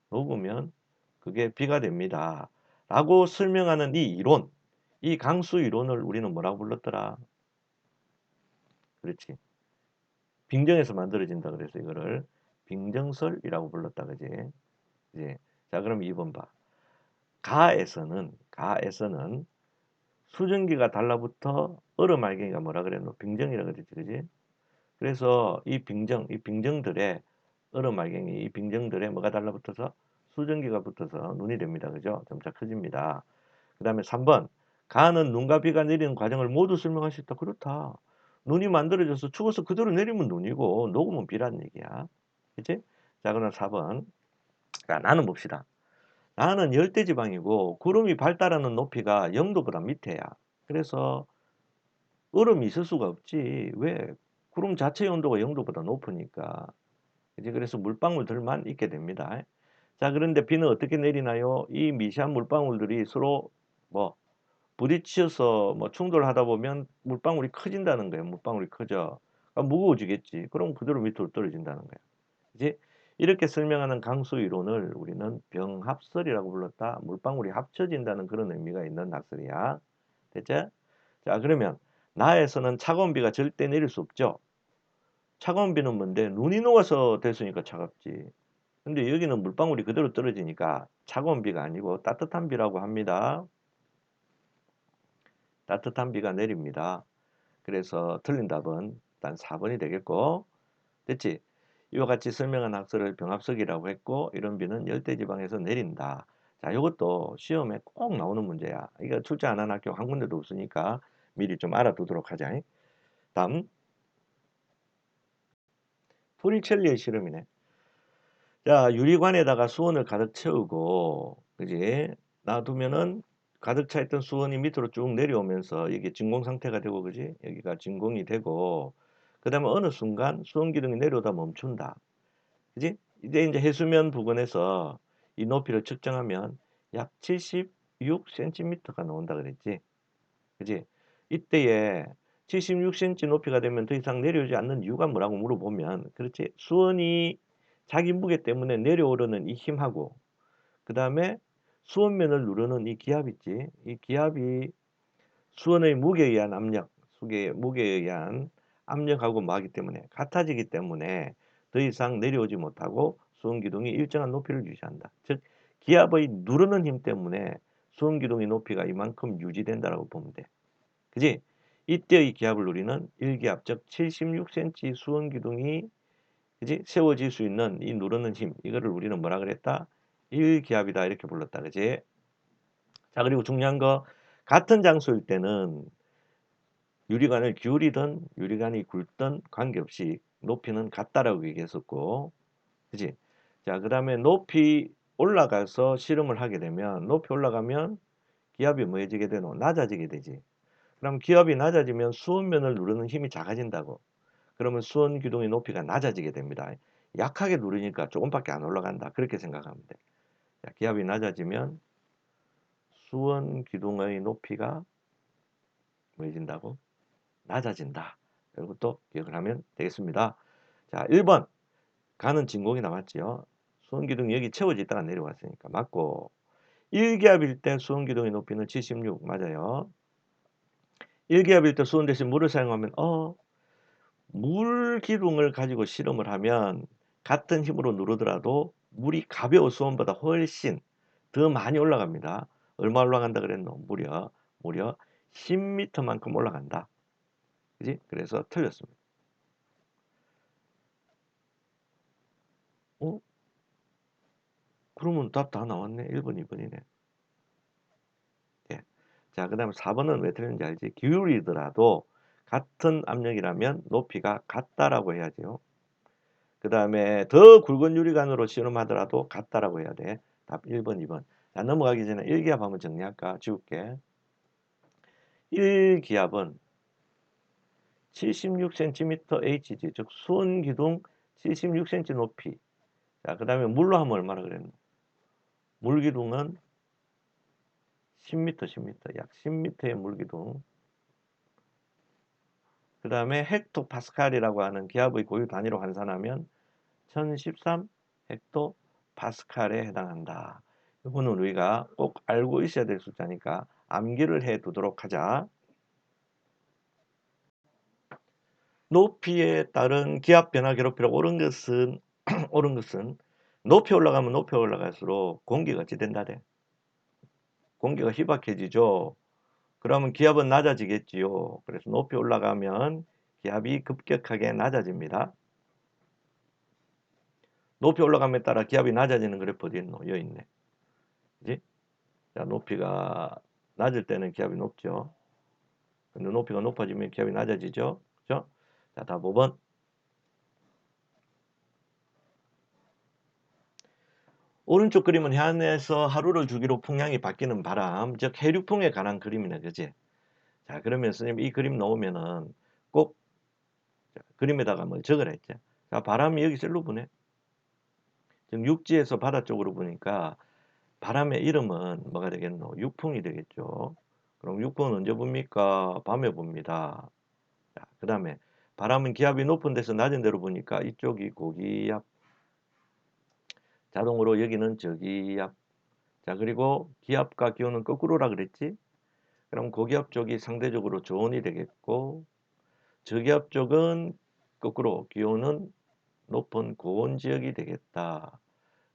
녹으면 그게 비가 됩니다. 라고 설명하는 이 이론, 이 강수 이론을 우리는 뭐라고 불렀더라? 그렇지. 빙정에서 만들어진다 그래서 이거를 빙정설이라고 불렀다 그지? 이제 자, 그럼 2번 봐. 가에서는 수증기가 달라붙어 얼음알갱이가 뭐라 그랬노? 빙정이라 그랬지, 그지? 그래서 이 빙정들의 얼음알갱이, 이 빙정들에 뭐가 달라붙어서 수증기가 붙어서 눈이 됩니다, 그죠? 점차 커집니다. 그 다음에 3번. 가는 눈과 비가 내리는 과정을 모두 설명할 수 있다. 그렇다. 눈이 만들어져서 죽어서 그대로 내리면 눈이고 녹으면 비란 얘기야. 그치? 자, 그럼 4번. 자, 나는 봅시다. 나는 열대지방이고 구름이 발달하는 높이가 0도보다 밑에야. 그래서 얼음이 있을 수가 없지. 왜? 구름 자체의 온도가 0도보다 높으니까. 그치? 그래서 물방울들만 있게 됩니다. 자, 그런데 비는 어떻게 내리나요? 이 미세한 물방울들이 서로 뭐 부딪혀서 뭐 충돌하다 보면 물방울이 커진다는 거예요. 물방울이 커져. 그러니까 무거워지겠지. 그럼 그대로 밑으로 떨어진다는 거야. 이제 이렇게 설명하는 강수 이론을 우리는 병합설이라고 불렀다. 물방울이 합쳐진다는 그런 의미가 있는 학설이야. 됐죠? 자, 그러면 나에서는 차가운 비가 절대 내릴 수 없죠. 차가운 비는 뭔데? 눈이 녹아서 됐으니까 차갑지. 근데 여기는 물방울이 그대로 떨어지니까 차가운 비가 아니고 따뜻한 비라고 합니다. 따뜻한 비가 내립니다. 그래서 틀린 답은 일단 4번이 되겠고, 됐지? 이와 같이 설명한 학설을 병합석이라고 했고, 이런 비는 열대지방에서 내린다. 자, 이것도 시험에 꼭 나오는 문제야. 이거 출제 안 한 학교 한 군데도 없으니까 미리 좀 알아두도록 하자. 다음, 프리첼리의 실험이네. 자, 유리관에다가 수온을 가득 채우고, 그지? 놔두면은 가득 차 있던 수온이 밑으로 쭉 내려오면서 이게 진공 상태가 되고, 그지? 여기가 진공이 되고, 그 다음에 어느 순간 수온 기둥이 내려오다 멈춘다. 그지? 이제 해수면 부근에서 이 높이를 측정하면 약 76cm가 나온다 그랬지. 그지? 이때에 76cm 높이가 되면 더 이상 내려오지 않는 이유가 뭐라고 물어보면, 그렇지? 수온이 자기 무게 때문에 내려오려는 이 힘하고, 그 다음에 수온면을 누르는 이 기압 있지? 이 기압이 수온의 무게에 의한 압력, 수의 무게에 의한 압력하고 뭐하기 때문에 같아지기 때문에 더 이상 내려오지 못하고 수온 기둥이 일정한 높이를 유지한다. 즉 기압의 누르는 힘 때문에 수온 기둥의 높이가 이만큼 유지된다라고 보면 돼. 그지? 이때의 기압을 우리는 일기압, 즉 76cm 수온 기둥이 그지? 세워질 수 있는 이 누르는 힘, 이거를 우리는 뭐라 그랬다? 일기압이다 이렇게 불렀다. 그지? 자, 그리고 중요한 거 같은 장소일 때는 유리관을 기울이든 유리관이 굵든 관계없이 높이는 같다라고 얘기했었고, 그지? 자, 그 다음에 높이 올라가서 실험을 하게 되면 높이 올라가면 기압이 뭐해지게 되노? 낮아지게 되지. 그럼 기압이 낮아지면 수온면을 누르는 힘이 작아진다고. 그러면 수온 기둥의 높이가 낮아지게 됩니다. 약하게 누르니까 조금밖에 안 올라간다. 그렇게 생각하면 돼. 자, 기압이 낮아지면 수온 기둥의 높이가 뭐해진다고? 낮아진다. 이것도 기억을 하면 되겠습니다. 자, 1번. 가는 진공이 나왔지요. 수온기둥이 여기 채워져 있다가 내려왔으니까 맞고 1기압일 때 수온기둥의 높이는 76 맞아요. 1기압일 때 수온 대신 물을 사용하면 물 기둥을 가지고 실험을 하면 같은 힘으로 누르더라도 물이 가벼워 수온보다 훨씬 더 많이 올라갑니다. 얼마 올라간다 그랬노? 무려 10m만큼 올라간다. 그지? 그래서 틀렸습니다. 어? 그러면 답 다 나왔네. 1번, 2번이네. 예. 자, 그 다음에 4번은 왜 틀렸는지 알지? 기울이더라도 같은 압력이라면 높이가 같다라고 해야죠. 그 다음에 더 굵은 유리관으로 실험하더라도 같다라고 해야 돼. 답 1번, 2번. 자, 넘어가기 전에 1기압 한번 정리할까? 지울게. 1기압은 76cm HG, 즉 수온기둥 76cm 높이. 자, 그 다음에 물로 하면 얼마나 그랬노? 물기둥은 10m, 10m, 약 10m의 물기둥. 그 다음에 헥토파스칼이라고 하는 기압의 고유 단위로 환산하면 1013 헥토파스칼에 해당한다. 이거는 우리가 꼭 알고 있어야 될 숫자니까 암기를 해 두도록 하자. 높이에 따른 기압 변화 괴롭히로 옳은 것은 옳은 것은 높이 올라가면 높이 올라갈수록 공기가 어찌 된다래? 공기가 희박해지죠. 그러면 기압은 낮아지겠지요. 그래서 높이 올라가면 기압이 급격하게 낮아집니다. 높이 올라감에 따라 기압이 낮아지는 그래프 어디 있노? 여기 있네. 그지? 자, 높이가 낮을 때는 기압이 높죠. 근데 높이가 높아지면 기압이 낮아지죠. 그죠? 자, 답 5번. 오른쪽 그림은 해안에서 하루를 주기로 풍량이 바뀌는 바람, 즉 해류풍에 관한 그림이네, 그지? 자, 그러면 선생님 이 그림 놓으면은 꼭 그림에다가 뭐 적으라 했죠. 자, 바람이 여기 셀로 부네. 지금 육지에서 바다 쪽으로 부니까 바람의 이름은 뭐가 되겠노? 육풍이 되겠죠. 그럼 육풍은 언제 붑니까? 밤에 붑니다. 자, 그 다음에 바람은 기압이 높은 데서 낮은 데로 부니까 이쪽이 고기압, 자동으로 여기는 저기압. 자, 그리고 기압과 기온은 거꾸로라 그랬지? 그럼 고기압 쪽이 상대적으로 저온이 되겠고, 저기압 쪽은 거꾸로 기온은 높은 고온 지역이 되겠다.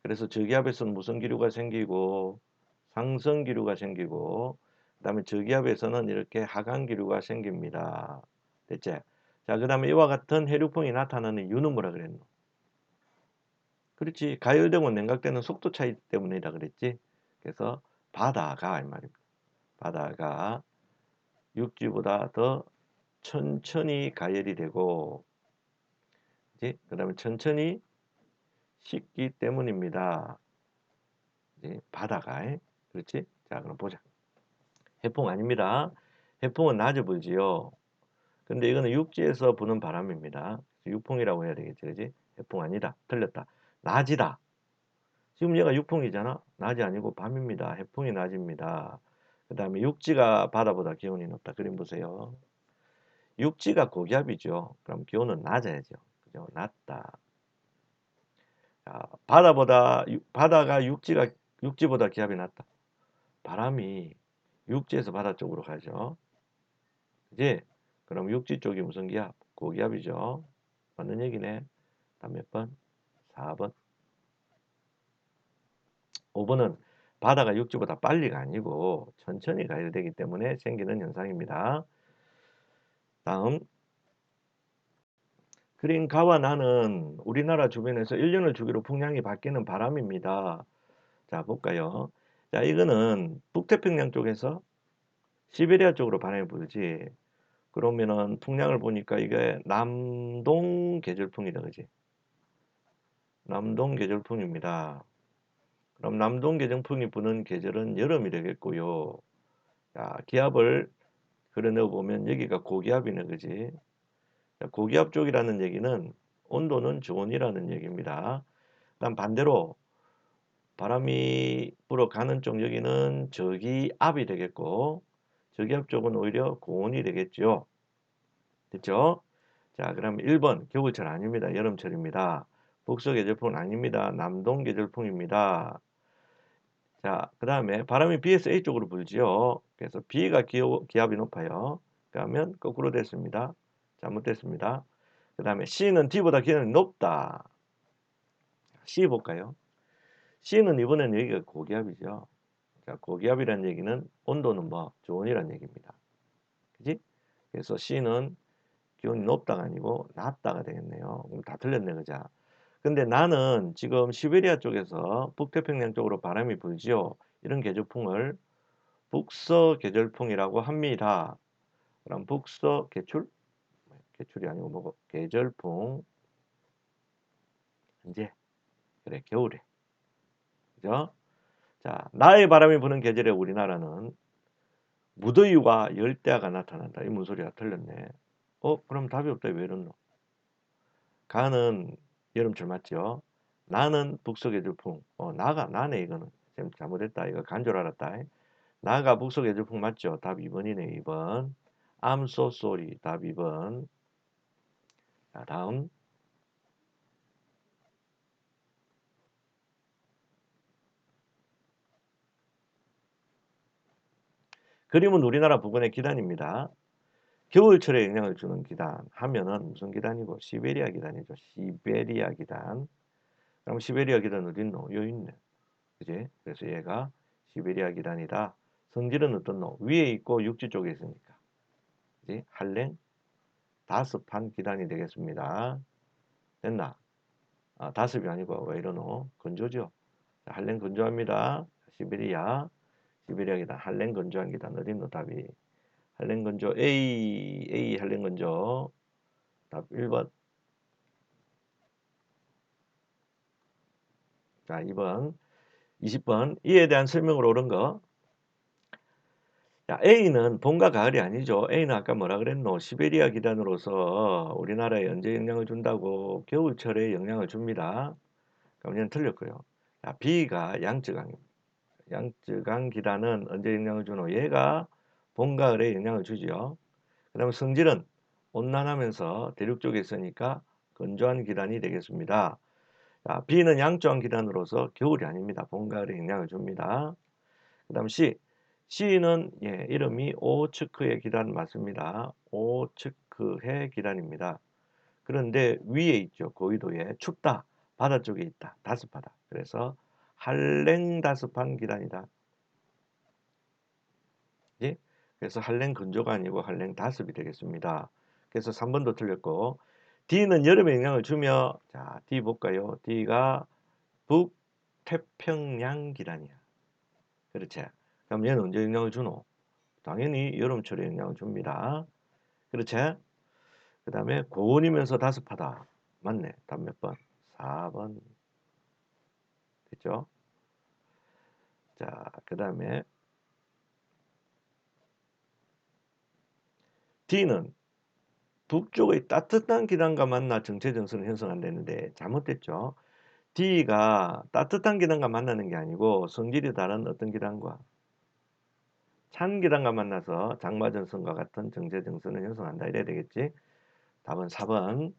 그래서 저기압에서는 무슨 기류가 생기고 상승 기류가 생기고 그다음에 저기압에서는 이렇게 하강 기류가 생깁니다. 됐지? 자, 그다음에 이와 같은 해류풍이 나타나는 이유는 뭐라 그랬노? 그렇지. 가열되고 냉각되는 속도 차이 때문이라 그랬지. 그래서 바다가 이 말입니다. 바다가 육지보다 더 천천히 가열이 되고, 그다음에 천천히 식기 때문입니다. 바다가. 그렇지? 자, 그럼 보자. 해풍 아닙니다. 해풍은 낮에 불지요. 근데 이거는 육지에서 부는 바람입니다. 육풍이라고 해야 되겠지, 그지? 해풍 아니다. 틀렸다. 낮이다. 지금 얘가 육풍이잖아. 낮이 아니고 밤입니다. 해풍이 낮입니다. 그 다음에 육지가 바다보다 기온이 높다. 그림 보세요. 육지가 고기압이죠. 그럼 기온은 낮아야죠. 그죠? 낮다. 자, 바다가 육지보다 기압이 낮다. 바람이 육지에서 바다 쪽으로 가죠. 그지? 그럼 육지 쪽이 무슨 기압? 고기압이죠. 맞는 얘기네. 다음 몇 번? 4번. 5번은 바다가 육지보다 빨리가 아니고 천천히 가열되기 때문에 생기는 현상입니다. 다음. 그린 가와 나는 우리나라 주변에서 1년을 주기로 풍량이 바뀌는 바람입니다. 자, 볼까요? 자, 이거는 북태평양 쪽에서 시베리아 쪽으로 바람이 불지. 그러면은 풍량을 보니까 이게 남동 계절풍이다, 그지? 남동 계절풍입니다. 그럼 남동 계절풍이 부는 계절은 여름이 되겠고요. 자, 기압을 그려넣어 보면 여기가 고기압이네, 그지? 자, 고기압 쪽이라는 얘기는 온도는 저온이라는 얘기입니다. 그다음 반대로 바람이 불어가는 쪽 여기는 저기압이 되겠고, 저기압 쪽은 오히려 고온이 되겠죠. 됐죠? 자, 그럼 1번 겨울철 아닙니다. 여름철입니다. 북서계절풍은 아닙니다. 남동계절풍입니다. 자, 그 다음에 바람이 B에서 A 쪽으로 불지요. 그래서 B가 기압이 높아요. 그러면 거꾸로 됐습니다. 잘못됐습니다. 그 다음에 C는 D보다 기압이 높다. C 볼까요? C는 이번엔 여기가 고기압이죠. 자, 고기압이라는 얘기는 온도는 뭐 저온이라는 얘기입니다. 그지? 그래서 C는 기온이 높다가 아니고 낮다가 되겠네요. 그럼 다 틀렸네, 그죠? 근데 나는 지금 시베리아 쪽에서 북태평양 쪽으로 바람이 불지요. 이런 계절풍을 북서 계절풍이라고 합니다. 그럼 북서 계출? 계출이 아니고 뭐고? 계절풍. 이제 그래, 겨울에. 그죠? 자, 나의 바람이 부는 계절에 우리나라는 무더위와 열대야가 나타난다. 이 무슨 소리야? 틀렸네. 그럼 답이 없다. 왜 이러노? 가는 여름철 맞죠? 나는 북서계절풍. 나네 이거는. 지금 잘못했다. 이거 간 줄 알았다. 나가 북서계절풍 맞죠? 답 2번이네. 2번. I'm so sorry. 답 2번. 자, 다음. 그림은 우리나라 부근의 기단입니다. 겨울철에 영향을 주는 기단 하면은 무슨 기단이고? 시베리아 기단이죠. 시베리아 기단. 그럼 시베리아 기단 어디 있노? 여기 있네. 그지? 그래서 얘가 시베리아 기단이다. 성질은 어떻노? 위에 있고 육지 쪽에 있으니까. 그지? 한랭, 다습한 기단이 되겠습니다. 됐나? 다습이 아니고 왜 이러노? 건조죠. 자, 한랭 건조합니다. 시베리아, 시베리아 기단, 한랭 건조한 기단 어디 있노? 답이. 한랭 건조 A 한랭 건조. 답 1번. 자, 2번. 20번. 이에 대한 설명으로 옳은 거. 자, A는 봄과 가을이 아니죠. A는 아까 뭐라 그랬노? 시베리아 기단으로서 우리나라에 언제 영향을 준다고? 겨울철에 영향을 줍니다. 그럼 얘는 틀렸고요. 자, B가 양쯔강입니다. 양쯔강 기단은 언제 영향을 주노? 얘가 봄, 가을에 영향을 주지요. 그 다음에 성질은 온난하면서 대륙 쪽에 있으니까 건조한 기단이 되겠습니다. 자, B는 양조한 기단으로서 겨울이 아닙니다. 봄, 가을에 영향을 줍니다. 그 다음 C는 이름이 오츠크의 기단 맞습니다. 오츠크의 기단입니다. 그런데 위에 있죠. 고위도에 춥다. 바다 쪽에 있다. 다습하다. 그래서 한랭다습한 기단이다. 예? 그래서 한랭 건조가 아니고 한랭 다습이 되겠습니다. 그래서 3번도 틀렸고 D는 여름에 영향을 주며 자, D 볼까요? D가 북태평양 기단이야. 그렇지. 그럼 얘는 언제 영향을 주노? 당연히 여름철에 영향을 줍니다. 그렇지? 그 다음에 고온이면서 다습하다. 맞네. 답 몇 번? 4번. 됐죠? 자, 그 다음에 D는 북쪽의 따뜻한 기단과 만나 정체전선을 형성한다는데 잘못됐죠? D가 따뜻한 기단과 만나는 게 아니고 성질이 다른 어떤 기단과 찬 기단과 만나서 장마전선과 같은 정체전선을 형성한다. 이래야 되겠지? 답은 4번.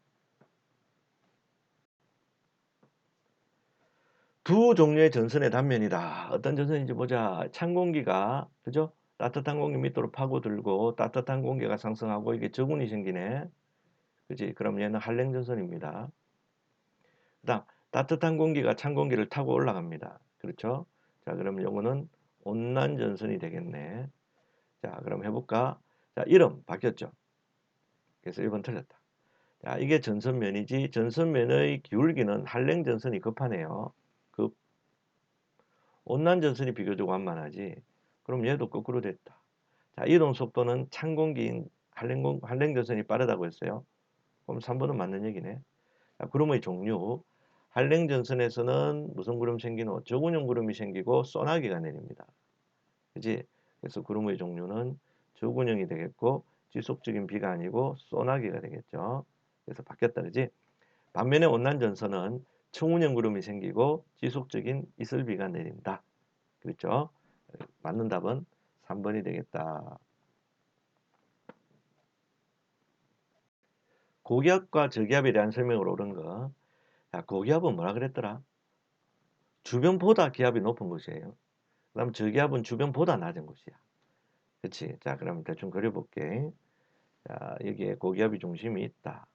두 종류의 전선의 단면이다. 어떤 전선인지 보자. 찬 공기가, 그죠? 따뜻한 공기 밑으로 파고들고 따뜻한 공기가 상승하고 이게 저군이 생기네. 그지? 그럼 얘는 한랭전선입니다. 그다음 따뜻한 공기가 찬 공기를 타고 올라갑니다. 그렇죠? 자, 그럼 요거는 온난전선이 되겠네. 자, 그럼 해볼까? 자, 이름 바뀌었죠? 그래서 1번 틀렸다. 자, 이게 전선면이지 전선면의 기울기는 한랭전선이 급하네요. 급. 온난전선이 비교적 완만하지. 그럼 얘도 거꾸로 됐다. 자, 이동 속도는 찬 공기인 한랭전선이 빠르다고 했어요. 그럼 3번은 맞는 얘기네. 자, 구름의 종류. 한랭전선에서는 무슨 구름 생기노? 저군형 구름이 생기고 소나기가 내립니다. 그지? 그래서 구름의 종류는 저군형이 되겠고 지속적인 비가 아니고 소나기가 되겠죠. 그래서 바뀌었다. 그지? 반면에 온난전선은 청운형 구름이 생기고 지속적인 이슬비가 내린다. 그렇죠? 맞는 답은 3번이 되겠다. 고기압과 저기압에 대한 설명을 옳은 거. 자, 고기압은 뭐라 그랬더라? 주변보다 기압이 높은 곳이에요. 그다음 저기압은 주변보다 낮은 곳이야. 그렇지? 자, 그럼 대충 그려볼게. 자, 여기에 고기압이 중심이 있다.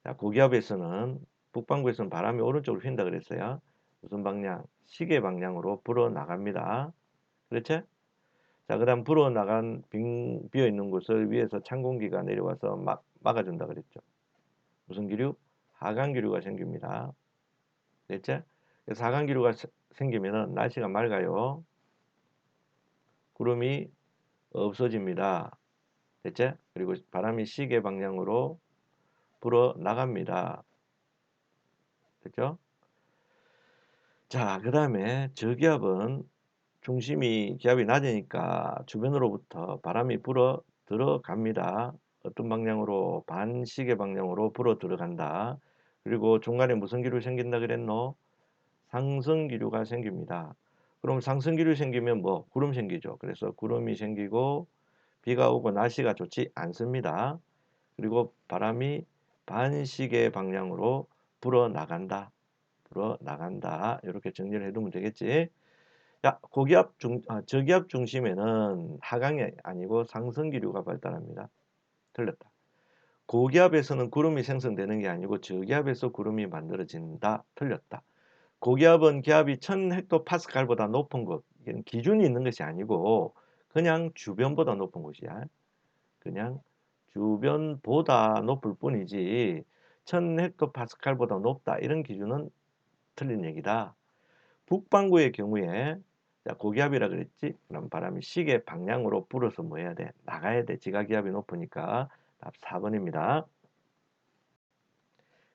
자, 고기압에서는 북반구에서는 바람이 오른쪽으로 휜다 그랬어요. 무슨 방향? 시계 방향으로 불어 나갑니다. 그렇지? 자, 그다음 불어나간 비어있는 곳을 위에서 찬 공기가 내려와서 막아준다 그랬죠. 무슨 기류? 하강기류가 생깁니다. 됐죠? 그래서 하강기류가 생기면은 날씨가 맑아요. 구름이 없어집니다. 됐죠? 그리고 바람이 시계 방향으로 불어 나갑니다. 됐죠? 자, 그 다음에 저기압은 기압이 낮으니까 주변으로부터 바람이 불어 들어갑니다. 어떤 방향으로? 반시계 방향으로 불어 들어간다. 그리고 중간에 무슨 기류 생긴다 그랬노? 상승기류가 생깁니다. 그럼 상승기류 생기면 뭐? 구름 생기죠. 그래서 구름이 생기고 비가 오고 날씨가 좋지 않습니다. 그리고 바람이 반시계 방향으로 불어 나간다. 이렇게 정리를 해두면 되겠지. 자, 저기압 중심에는 하강이 아니고 상승기류가 발달합니다. 틀렸다. 고기압에서는 구름이 생성되는 게 아니고 저기압에서 구름이 만들어진다. 틀렸다. 고기압은 기압이 1000헥토파스칼보다 높은 곳. 이건 기준이 있는 것이 아니고 그냥 주변보다 높은 곳이야. 그냥 주변보다 높을 뿐이지 1000헥토파스칼보다 높다. 이런 기준은 틀린 얘기다. 북반구의 경우에 자, 고기압이라 그랬지? 그럼 바람이 시계 방향으로 불어서 뭐 해야 돼? 나가야 돼. 지가기압이 높으니까 답 4번입니다.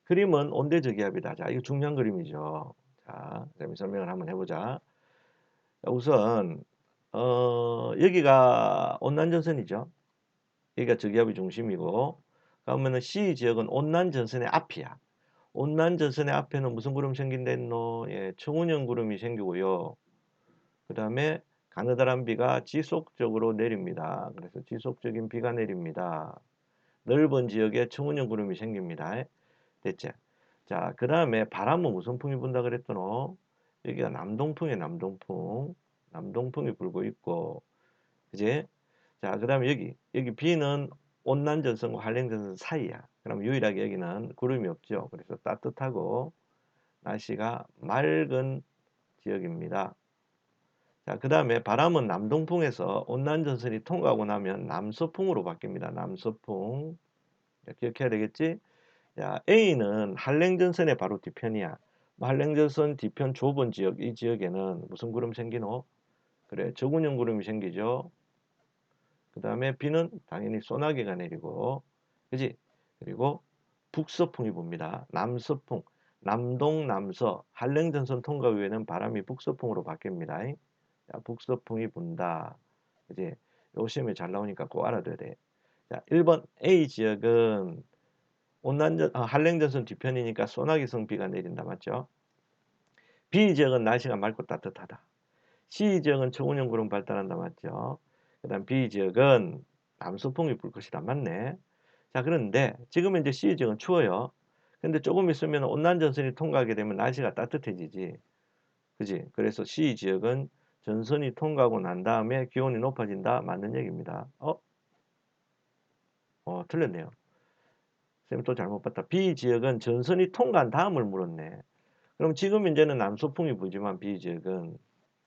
그림은 온대저기압이다. 자, 이거 중요한 그림이죠. 자, 그럼 설명을 한번 해보자. 자, 우선 여기가 온난전선이죠. 여기가 저기압의 중심이고 그러면은 C 지역은 온난전선의 앞이야. 온난전선의 앞에는 무슨 구름 생긴댔노? 예, 청운형 구름이 생기고요. 그 다음에 가느다란 비가 지속적으로 내립니다. 그래서 지속적인 비가 내립니다. 넓은 지역에 청운형 구름이 생깁니다. 됐지? 자, 그 다음에 바람은 무슨 풍이 분다 그랬더노? 여기가 남동풍이에요, 남동풍. 남동풍이 불고 있고, 그지? 자, 그 다음에 여기 비는 온난전선과 한랭전선 사이야. 그럼 유일하게 여기는 구름이 없죠. 그래서 따뜻하고 날씨가 맑은 지역입니다. 자, 그 다음에 바람은 남동풍에서 온난전선이 통과하고 나면 남서풍으로 바뀝니다. 남서풍. 기억해야 되겠지? 자, A는 한랭전선의 바로 뒤편이야. 한랭전선 뒤편 좁은 지역, 이 지역에는 무슨 구름 생기노? 그래, 저군형 구름이 생기죠. 그 다음에 B는 당연히 소나기가 내리고, 그지? 그리고 북서풍이 붑니다. 남서풍, 남동, 남서, 한랭전선 통과 후에는 바람이 북서풍으로 바뀝니다. 자, 북서풍이 분다. 그지? 요 시험에 잘 나오니까 꼭 알아둬야 돼. 자, 1번 A 지역은 한랭전선 뒤편이니까 소나기성 비가 내린다. 맞죠? B 지역은 날씨가 맑고 따뜻하다. C 지역은 청운형 구름 발달한다. 맞죠? 그 다음 B 지역은 남서풍이 불 것이다. 맞네. 자, 그런데 지금 이제 C 지역은 추워요. 근데 조금 있으면 온난전선이 통과하게 되면 날씨가 따뜻해지지. 그지? 그래서 C 지역은 전선이 통과하고 난 다음에 기온이 높아진다. 맞는 얘기입니다. 틀렸네요. 쌤 또 잘못 봤다. B 지역은 전선이 통과한 다음을 물었네. 그럼 지금 이제는 남서풍이 불지만 B 지역은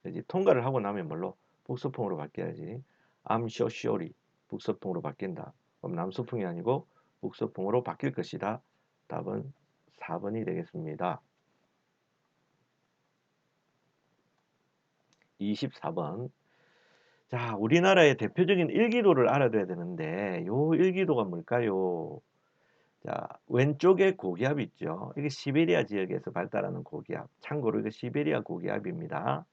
이제 통과를 하고 나면 뭘로? 북서풍으로 바뀌어야지. I'm so sorry. 북서풍으로 바뀐다. 그럼 남서풍이 아니고 북서풍으로 바뀔 것이다. 답은 4번이 되겠습니다. 24번. 자, 우리나라의 대표적인 일기도를 알아둬야 되는데 요 일기도가 뭘까요? 자, 왼쪽에 고기압 있죠. 이게 시베리아 지역에서 발달하는 고기압. 참고로 이거 시베리아 고기압입니다.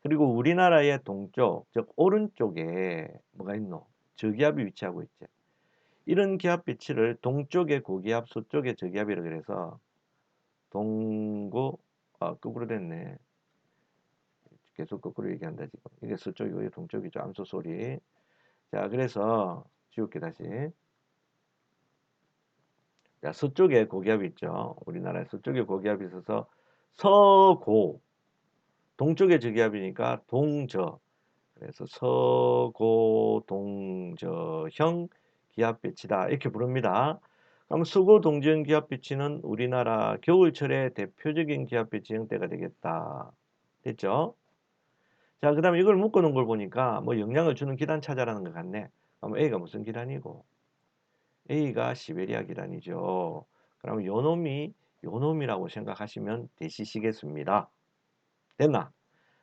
그리고 우리나라의 동쪽, 즉 오른쪽에 뭐가 있노? 저기압이 위치하고 있죠. 이런 기압 비치를 동쪽의 고기압, 서쪽의 저기압이라고 그래서 동고, 거꾸로 됐네. 계속 거꾸로 얘기한다 지금. 이게 서쪽이고 이게 동쪽이죠. 암소 소리. 자, 그래서 지울게 다시. 자, 서쪽에 고기압이 있죠. 우리나라 서쪽에 고기압이 있어서 서고, 동쪽에 저기압이니까 동저. 그래서 서고 동저형 기압 배치다 이렇게 부릅니다. 그럼 서고 동저형 기압 배치는 우리나라 겨울철의 대표적인 기압 배치 형태가 되겠다. 됐죠? 자, 그 다음에 이걸 묶어 놓은 걸 보니까 뭐 영향을 주는 기단 찾아라는 것 같네. 그럼 A가 무슨 기단이고? A가 시베리아 기단이죠. 그럼 요놈이라고 생각하시면 되시겠습니다. 됐나?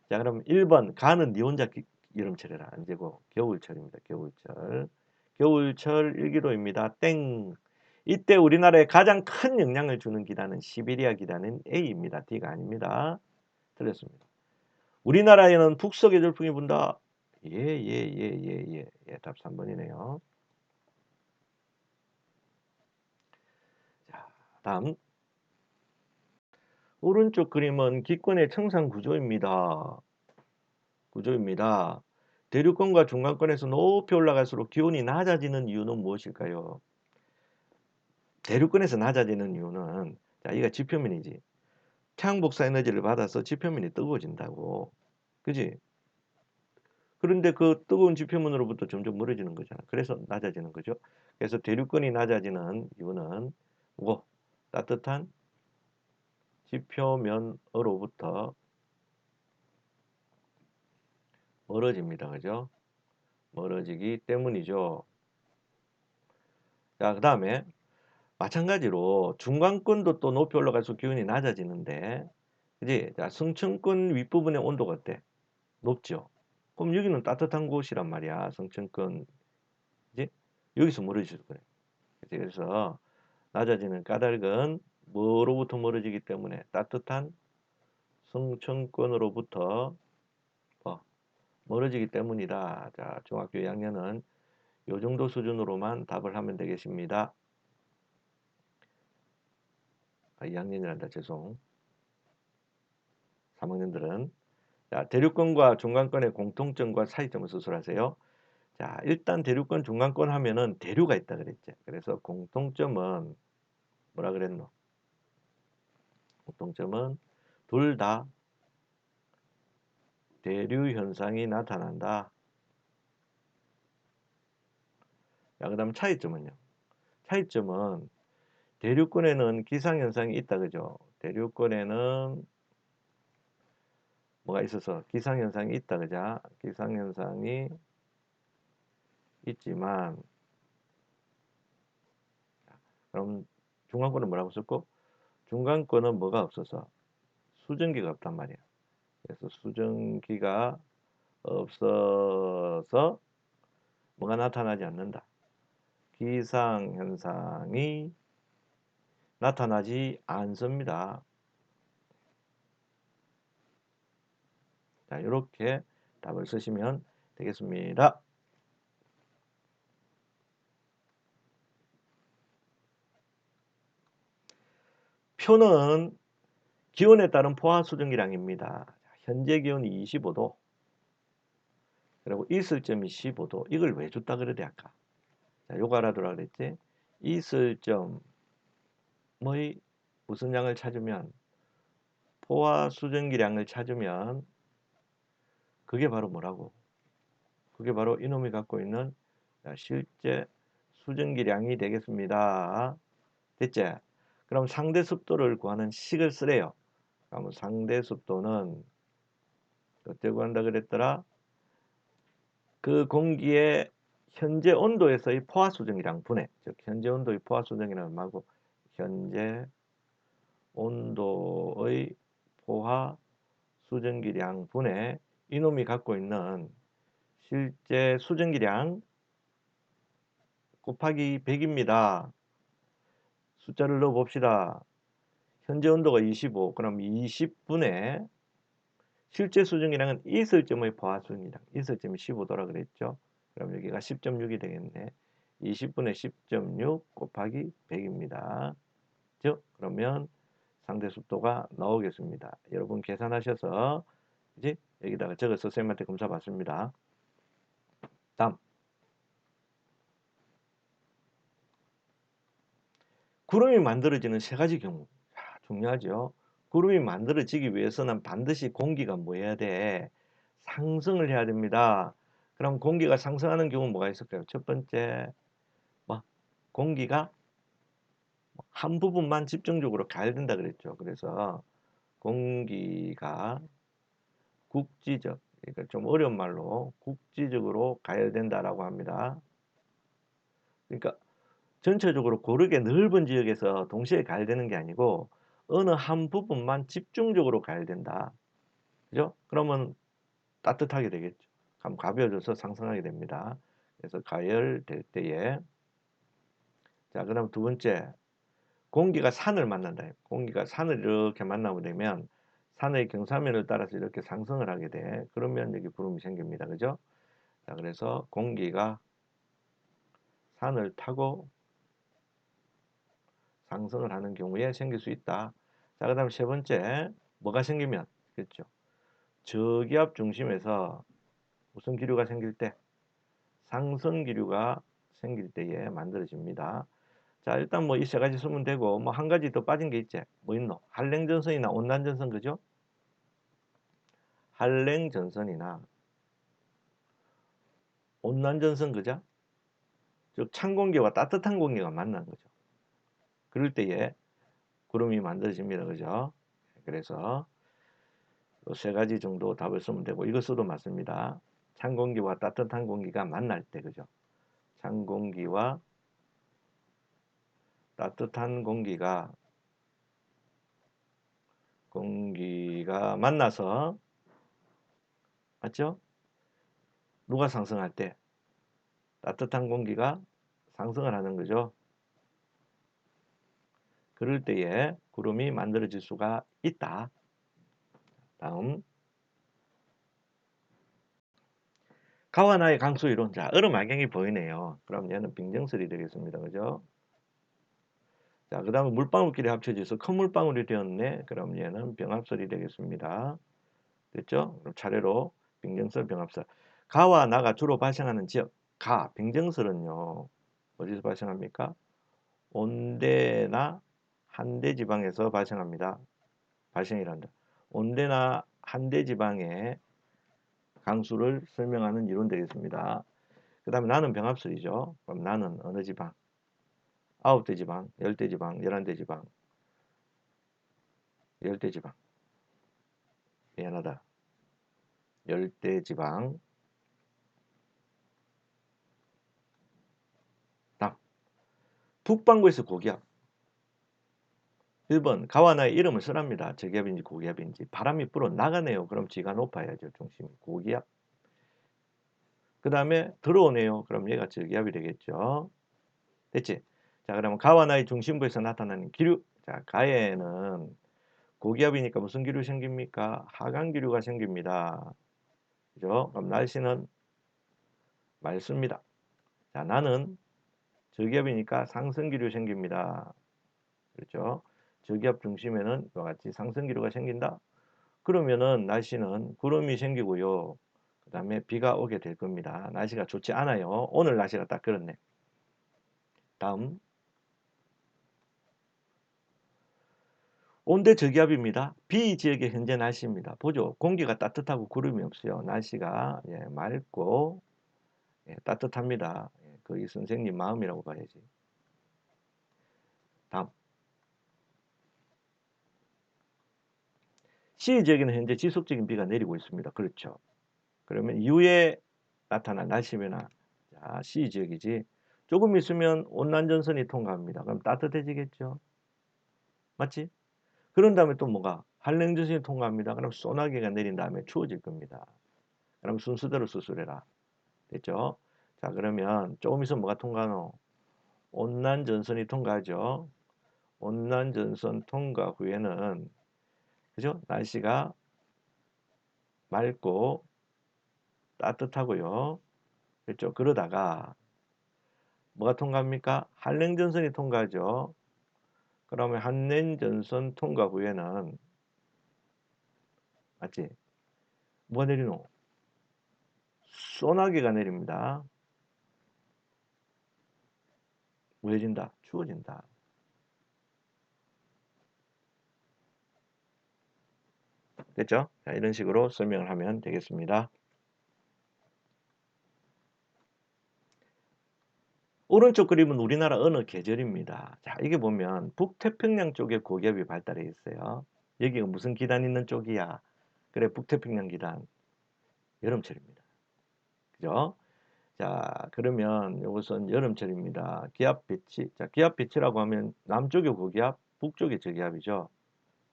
자, 그럼 1번 가는 니 혼자 이름 처리라. 안 되고 겨울철입니다. 겨울철. 겨울철 1기로입니다. 땡. 이때 우리나라에 가장 큰 영향을 주는 기단은 시베리아 기단은 A입니다. D가 아닙니다. 틀렸습니다. 우리나라에는 북서계 돌풍이 분다. 예. 답 3번이네요. 자, 다음. 오른쪽 그림은 기권의 청산 구조입니다. 대륙권과 중간권에서 높이 올라갈수록 기온이 낮아지는 이유는 무엇일까요? 대륙권에서 낮아지는 이유는, 자, 이가 지표면이지. 태양 복사 에너지를 받아서 지표면이 뜨거워진다고. 그지? 그런데 그 뜨거운 지표면으로부터 점점 멀어지는 거잖아. 그래서 낮아지는 거죠. 그래서 대륙권이 낮아지는 이유는 뭐고? 따뜻한 지표면으로부터 멀어집니다. 그죠? 멀어지기 때문이죠. 자, 그 다음에 마찬가지로 중간권도 또 높이 올라갈수록 기온이 낮아지는데, 그지? 자, 성층권 윗부분의 온도가 어때? 높죠? 그럼 여기는 따뜻한 곳이란 말이야. 성층권, 그지? 여기서 멀어질 거예요. 그래서 낮아지는 까닭은 뭐로부터 멀어지기 때문에 따뜻한 성층권으로부터 멀어지기 때문이다. 자, 중학교 2학년은 이 정도 수준으로만 답을 하면 되겠습니다. 2학년이란다. 죄송. 3학년들은 자, 대륙권과 중간권의 공통점과 차이점을 수술하세요. 자, 일단 대륙권, 중간권 하면은 대류가 있다 그랬죠. 그래서 공통점은 뭐라 그랬노? 공통점은 둘 다 대류 현상이 나타난다. 자, 그다음 차이점은요. 차이점은 대륙권에는 기상현상이 있다 그죠? 대륙권에는 뭐가 있어서 기상현상이 있다 그자? 기상현상이 있지만 그럼 중간권은 뭐라고 썼고 중간권은 뭐가 없어서 수증기가 없단 말이야. 그래서 수증기가 없어서 뭐가 나타나지 않는다. 기상현상이 나타나지 않습니다. 자, 이렇게 답을 쓰시면 되겠습니다. 표는 기온에 따른 포화 수증기량입니다. 현재 기온이 25도. 그리고 있을 점이 15도. 이걸 왜 줬다 그러대 아까? 자, 요거 알아두라 그랬지? 있을 점의 무슨 양을 찾으면 포화 수증기량을 찾으면 그게 바로 뭐라고? 그게 바로 이놈이 갖고 있는 실제 수증기량이 되겠습니다. 됐지? 그럼 상대 습도를 구하는 식을 쓰래요. 그럼 상대 습도는 어떻게 구한다 그랬더라? 그 공기의 현재 온도에서의 포화 수증기량 분해, 즉 현재 온도의 포화 수증기량을 말고 현재 온도의 포화 수증기량 분해, 이놈이 갖고 있는 실제 수증기량 곱하기 100입니다. 숫자를 넣어 봅시다. 현재 온도가 25, 그럼 20분의 실제 수증기량은 있을 점의 포화 수증기량, 있을 점이 15도라 그랬죠. 그럼 여기가 10.6이 되겠네. 20분의 10.6 곱하기 100입니다. 즉 그러면 상대 습도가 나오겠습니다. 여러분 계산하셔서 이제 여기다가 적어서 선생님한테 검사 받습니다. 다음 구름이 만들어지는 세 가지 경우. 중요하죠. 구름이 만들어지기 위해서는 반드시 공기가 뭐 해야 돼? 상승을 해야 됩니다. 그럼 공기가 상승하는 경우는 뭐가 있을까요? 첫 번째, 뭐 공기가 한 부분만 집중적으로 가야 된다 그랬죠. 그래서 공기가 국지적, 그러니까 좀 어려운 말로 국지적으로 가열된다라고 합니다. 그러니까 전체적으로 고르게 넓은 지역에서 동시에 가열되는 게 아니고 어느 한 부분만 집중적으로 가열된다. 그죠? 그러면 따뜻하게 되겠죠. 그럼 가벼워져서 상승하게 됩니다. 그래서 가열될 때에 자, 그다음 두 번째 공기가 산을 만난다. 공기가 산을 이렇게 만나게 되면 산의 경사면을 따라서 이렇게 상승을 하게 돼. 그러면 여기 구름이 생깁니다. 그죠? 자, 그래서 공기가 산을 타고 상승을 하는 경우에 생길 수 있다. 자, 그 다음 세 번째, 뭐가 생기면, 그렇죠? 저기압 중심에서 무슨 기류가 생길 때? 상승 기류가 생길 때에 만들어집니다. 자, 일단 뭐 이 세 가지 쓰면 되고, 뭐 한 가지 더 빠진 게 있지. 뭐 있노? 한랭전선이나 온난전선, 그죠? 한랭전선이나 온난전선, 그죠? 즉, 찬 공기와 따뜻한 공기가 만난 거죠. 그럴 때에 구름이 만들어집니다. 그죠? 그래서 세 가지 정도 답을 쓰면 되고 이거 써도 맞습니다. 찬 공기와 따뜻한 공기가 만날 때 그죠? 찬 공기와 따뜻한 공기가 만나서 맞죠? 누가 상승할 때 따뜻한 공기가 상승을 하는 거죠. 그럴 때에 구름이 만들어질 수가 있다. 다음 가와 나의 강수 이론. 자, 얼음 안경이 보이네요. 그럼 얘는 빙정설이 되겠습니다. 그죠? 자, 그 다음에 물방울끼리 합쳐져서 큰 물방울이 되었네. 그럼 얘는 병합설이 되겠습니다. 됐죠? 그럼 차례로 빙정설, 병합설. 가와 나가 주로 발생하는 지역. 가, 빙정설은요. 어디서 발생합니까? 온대나 한대 지방에서 발생합니다. 발생이란다. 온대나 한대 지방의 강수를 설명하는 이론 되겠습니다. 그 다음에 나는 병합설이죠. 그럼 나는 어느 지방? 9대 지방, 10대 지방, 11대 지방, 10대 지방. 미안하다. 10대 지방. 다음. 북반구에서 고기압. 1번 가와나의 이름을 쓰랍니다. 저기압인지 고기압인지. 바람이 불어 나가네요. 그럼 지가 높아야죠. 중심이. 고기압. 그 다음에 들어오네요. 그럼 얘가 저기압이 되겠죠. 됐지? 자, 그러면 가와나의 중심부에서 나타나는 기류. 자, 가에는 고기압이니까 무슨 기류 생깁니까? 하강 기류가 생깁니다. 그죠? 그럼 날씨는 맑습니다. 자, 나는 저기압이니까 상승 기류 생깁니다. 그렇죠? 저기압 중심에는 이와 같이 상승 기류가 생긴다. 그러면은 날씨는 구름이 생기고요. 그 다음에 비가 오게 될 겁니다. 날씨가 좋지 않아요. 오늘 날씨가 딱 그렇네. 다음. 온대 저기압입니다. B 지역의 현재 날씨입니다. 보죠. 공기가 따뜻하고 구름이 없어요. 날씨가 맑고 따뜻합니다. 거의 선생님 마음이라고 봐야지. 다음. C 지역에는 현재 지속적인 비가 내리고 있습니다. 그렇죠. 그러면 이후에 나타난 날씨 변화. 자, C 지역이지. 조금 있으면 온난전선이 통과합니다. 그럼 따뜻해지겠죠. 맞지? 그런 다음에 또 뭐가? 한랭전선이 통과합니다. 그럼 소나기가 내린 다음에 추워질 겁니다. 그럼 순서대로 수술해라. 됐죠? 자, 그러면 조금 있으면 뭐가 통과하노? 온난전선이 통과하죠. 온난전선 통과 후에는 그죠? 날씨가 맑고 따뜻하고요. 그렇죠? 그러다가 뭐가 통과합니까? 한랭전선이 통과하죠. 그러면 한랭전선 통과 후에는 맞지? 뭐가 내리노? 소나기가 내립니다. 우해진다. 추워진다. 됐죠? 자, 이런 식으로 설명을 하면 되겠습니다. 오른쪽 그림은 우리나라 어느 계절입니다. 자, 이게 보면 북태평양 쪽에 고기압이 발달해 있어요. 여기가 무슨 기단 있는 쪽이야? 그래, 북태평양 기단. 여름철입니다. 그죠? 자, 그러면 이것은 여름철입니다. 기압배치. 자, 기압배치라고 하면 남쪽이 고기압, 북쪽이 저기압이죠.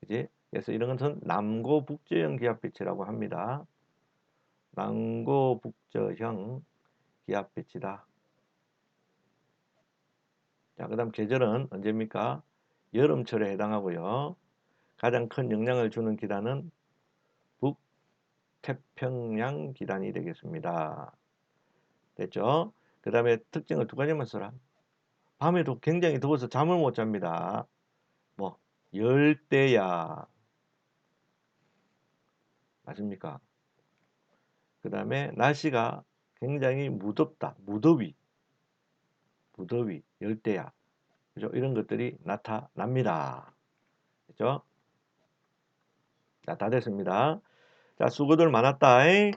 그지? 그래서 이런 것은 남고 북저형 기압배치라고 합니다. 남고 북저형 기압배치다. 자, 그다음 계절은 언제입니까? 여름철에 해당하고요. 가장 큰 영향을 주는 기단은 북태평양 기단이 되겠습니다. 됐죠? 그 다음에 특징을 두 가지만 써라. 밤에도 굉장히 더워서 잠을 못 잡니다. 뭐 열대야. 맞습니까? 그 다음에 날씨가 굉장히 무덥다. 무더위. 무더위. 열대야. 그죠? 이런 것들이 나타납니다. 그죠? 자, 다 됐습니다. 자, 수고들 많았다. 잉?